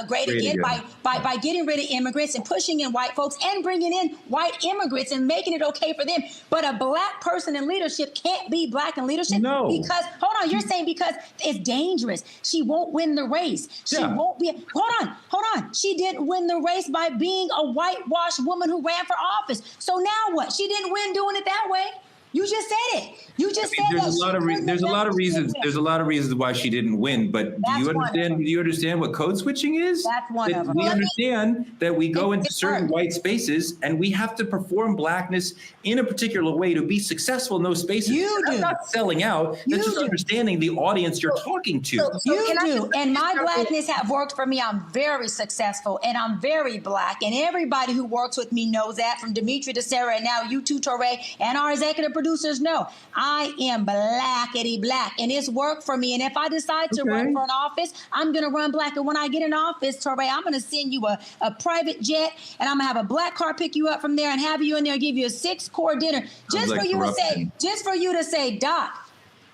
great again by getting rid of immigrants and pushing in white folks and bringing in white immigrants and making it okay for them. But a black person in leadership can't be black in leadership. No. Because, hold on, you're saying because it's dangerous. She won't win the race. She won't be. Hold on. She didn't win the race by being a whitewashed woman who ran for office. So now what? She didn't win doing it that way. You just said it. You just said there's a lot of reasons. There's a lot of reasons why she didn't win. But do you understand what code switching is? That's one of them. We understand that we go into certain white spaces and we have to perform blackness in a particular way to be successful in those spaces. That's not selling out. That's just understanding the audience you're talking to. You do. And my blackness have worked for me. I'm very successful and I'm very black. And everybody who works with me knows that, from Dimitri to Sarah and now you too, Touré, and our executive producers know. I am blackity black, and it's worked for me. And if I decide to run for an office, I'm going to run black. And when I get in office, Touré, I'm going to send you a private jet, and I'm going to have a black car pick you up from there and have you in there and give you a 6-course dinner just for you to say, Doc,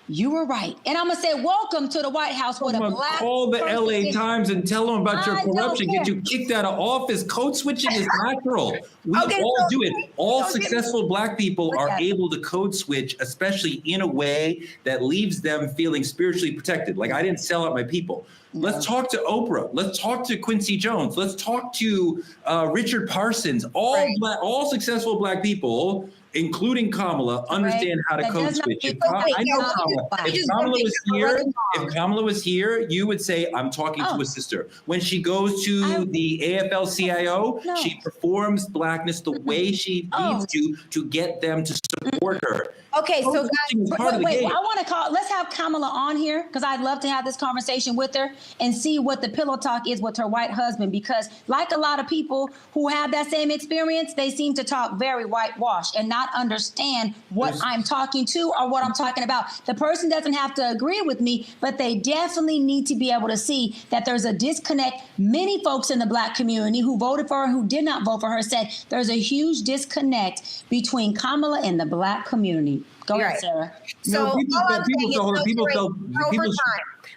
you were right. And I'm going to say, welcome to the White House with a black call the LA Times and tell them about your corruption, get you kicked out of office. Code switching is natural. We all do it. All successful black people are able to code switch, especially in a way that leaves them feeling spiritually protected. Like, I didn't sell out my people. Let's talk to Oprah. Let's talk to Quincy Jones. Let's talk to Richard Parsons. All successul black people, including Kamala, understand how to code switch. I know Kamala. If Kamala was here, you would say, I'm talking to a sister. When she goes to the AFL-CIO, she performs blackness the way she needs to get them to support her. Okay, so guys, wait, I want to let's have Kamala on here, because I'd love to have this conversation with her and see what the pillow talk is with her white husband, because like a lot of people who have that same experience, they seem to talk very whitewashed and not understand what I'm talking to or what I'm talking about. The person doesn't have to agree with me, but they definitely need to be able to see that there's a disconnect. Many folks in the black community who voted for her, who did not vote for her, said there's a huge disconnect between Kamala and the black community. Go ahead, Sarah. So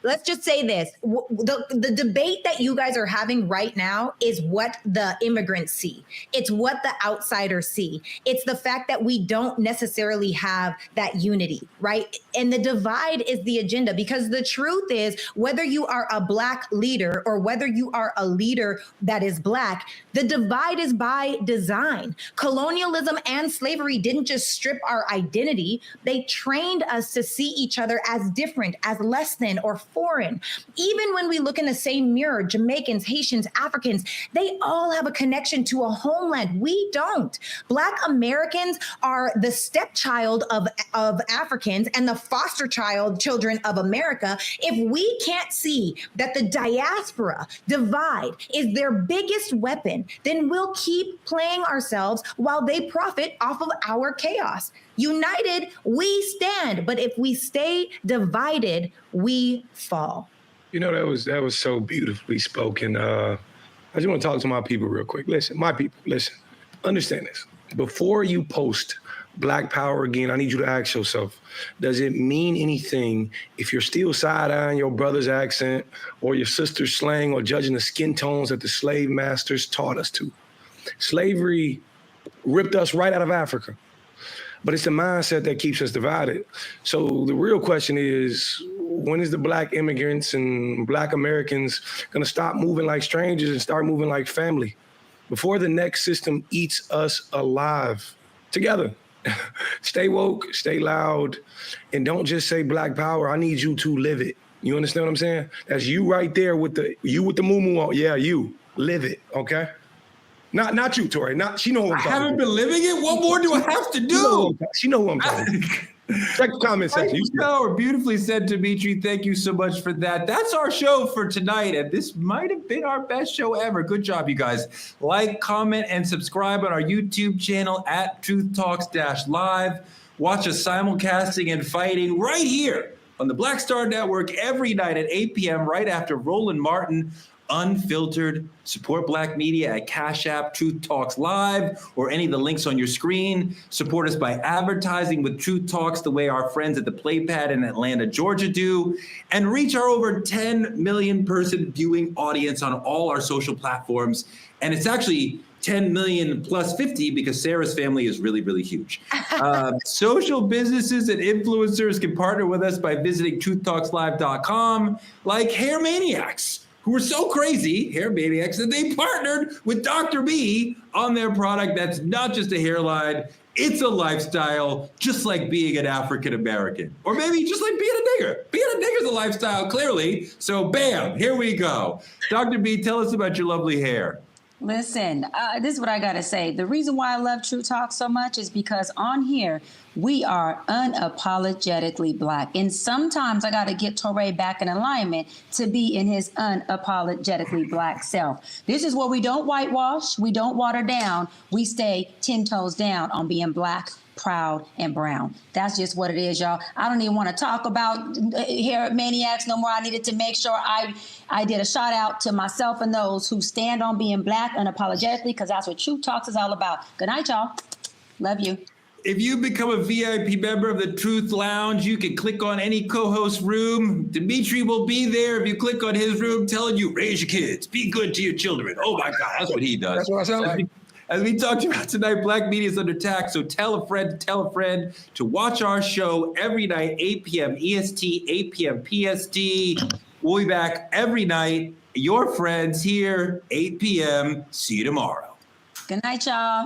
let's just say this. The debate that you guys are having right now is what the immigrants see. It's what the outsiders see. It's the fact that we don't necessarily have that unity, right? And the divide is the agenda, because the truth is, whether you are a black leader or whether you are a leader that is black, the divide is by design. Colonialism and slavery didn't just strip our identity. They trained us to see each other as different, as less than, or foreign. Even when we look in the same mirror, Jamaicans, Haitians, Africans, they all have a connection to a homeland. We don't. Black Americans are the stepchild of Africans and the foster children of America. If we can't see that the diaspora divide is their biggest weapon, then we'll keep playing ourselves while they profit off of our chaos. United, we stand, but if we stay divided, we fall. You know, that was so beautifully spoken. I just want to talk to my people real quick. Listen, my people, listen, understand this. Before you post Black Power again, I need you to ask yourself, does it mean anything if you're still side-eyeing your brother's accent or your sister's slang or judging the skin tones that the slave masters taught us to? Slavery ripped us right out of Africa. But it's the mindset that keeps us divided. So the real question is, when is the Black immigrants and Black Americans gonna stop moving like strangers and start moving like family before the next system eats us alive together? Stay woke, stay loud, and don't just say Black Power. I need you to live it. You understand what I'm saying? That's you right there with the moo-moo on. Yeah, you live it, okay? Not you, Tori. She know what I'm talking about. I haven't been living it? What more do I have to do? She know what I'm talking about. Check the comment section. Power, beautifully said, Dimitri. Thank you so much for that. That's our show for tonight, and this might have been our best show ever. Good job, you guys. Like, comment, and subscribe on our YouTube channel at TruthTalks-Live. Watch us simulcasting and fighting right here on the Black Star Network every night at 8 p.m. right after Roland Martin Unfiltered. Support Black media at CashApp, Truth Talks Live, or any of the links on your screen. Support us by advertising with Truth Talks the way our friends at the Playpad in Atlanta, Georgia do, and reach our over 10 million person viewing audience on all our social platforms. And it's actually 10 million plus 50 because Sarah's family is really, really huge. Social businesses and influencers can partner with us by visiting TruthTalksLIVE.com, like Hair Maniacs, who are so crazy, Hair Maniacs, that they partnered with Dr. B on their product that's not just a hairline, it's a lifestyle, just like being an African American. Or maybe just like being a nigger. Being a nigger is a lifestyle, clearly. So bam, here we go. Dr. B, tell us about your lovely hair. Listen, this is what I got to say. The reason why I love True Talk so much is because on here, we are unapologetically Black. And sometimes I got to get Touré back in alignment to be in his unapologetically Black self. This is where we don't whitewash, we don't water down, we stay 10 toes down on being Black, proud, and brown. That's just what it is, y'all. I don't even want to talk about Hair Maniacs no more. I needed to make sure I did a shout out to myself and those who stand on being Black unapologetically, because that's what True Talks is all about. Good night, y'all. Love you. If you become a VIP member of the Truth Lounge, you can click on any co-host room. Dimitri will be there if you click on his room telling you, raise your kids, be good to your children. Oh my God, that's what he does. That's what I sound like. As we talked about tonight, Black media is under attack, so tell a friend to watch our show every night, 8 p.m. EST, 8 p.m. PST. We'll be back every night. Your friends here, 8 p.m. See you tomorrow. Good night, y'all.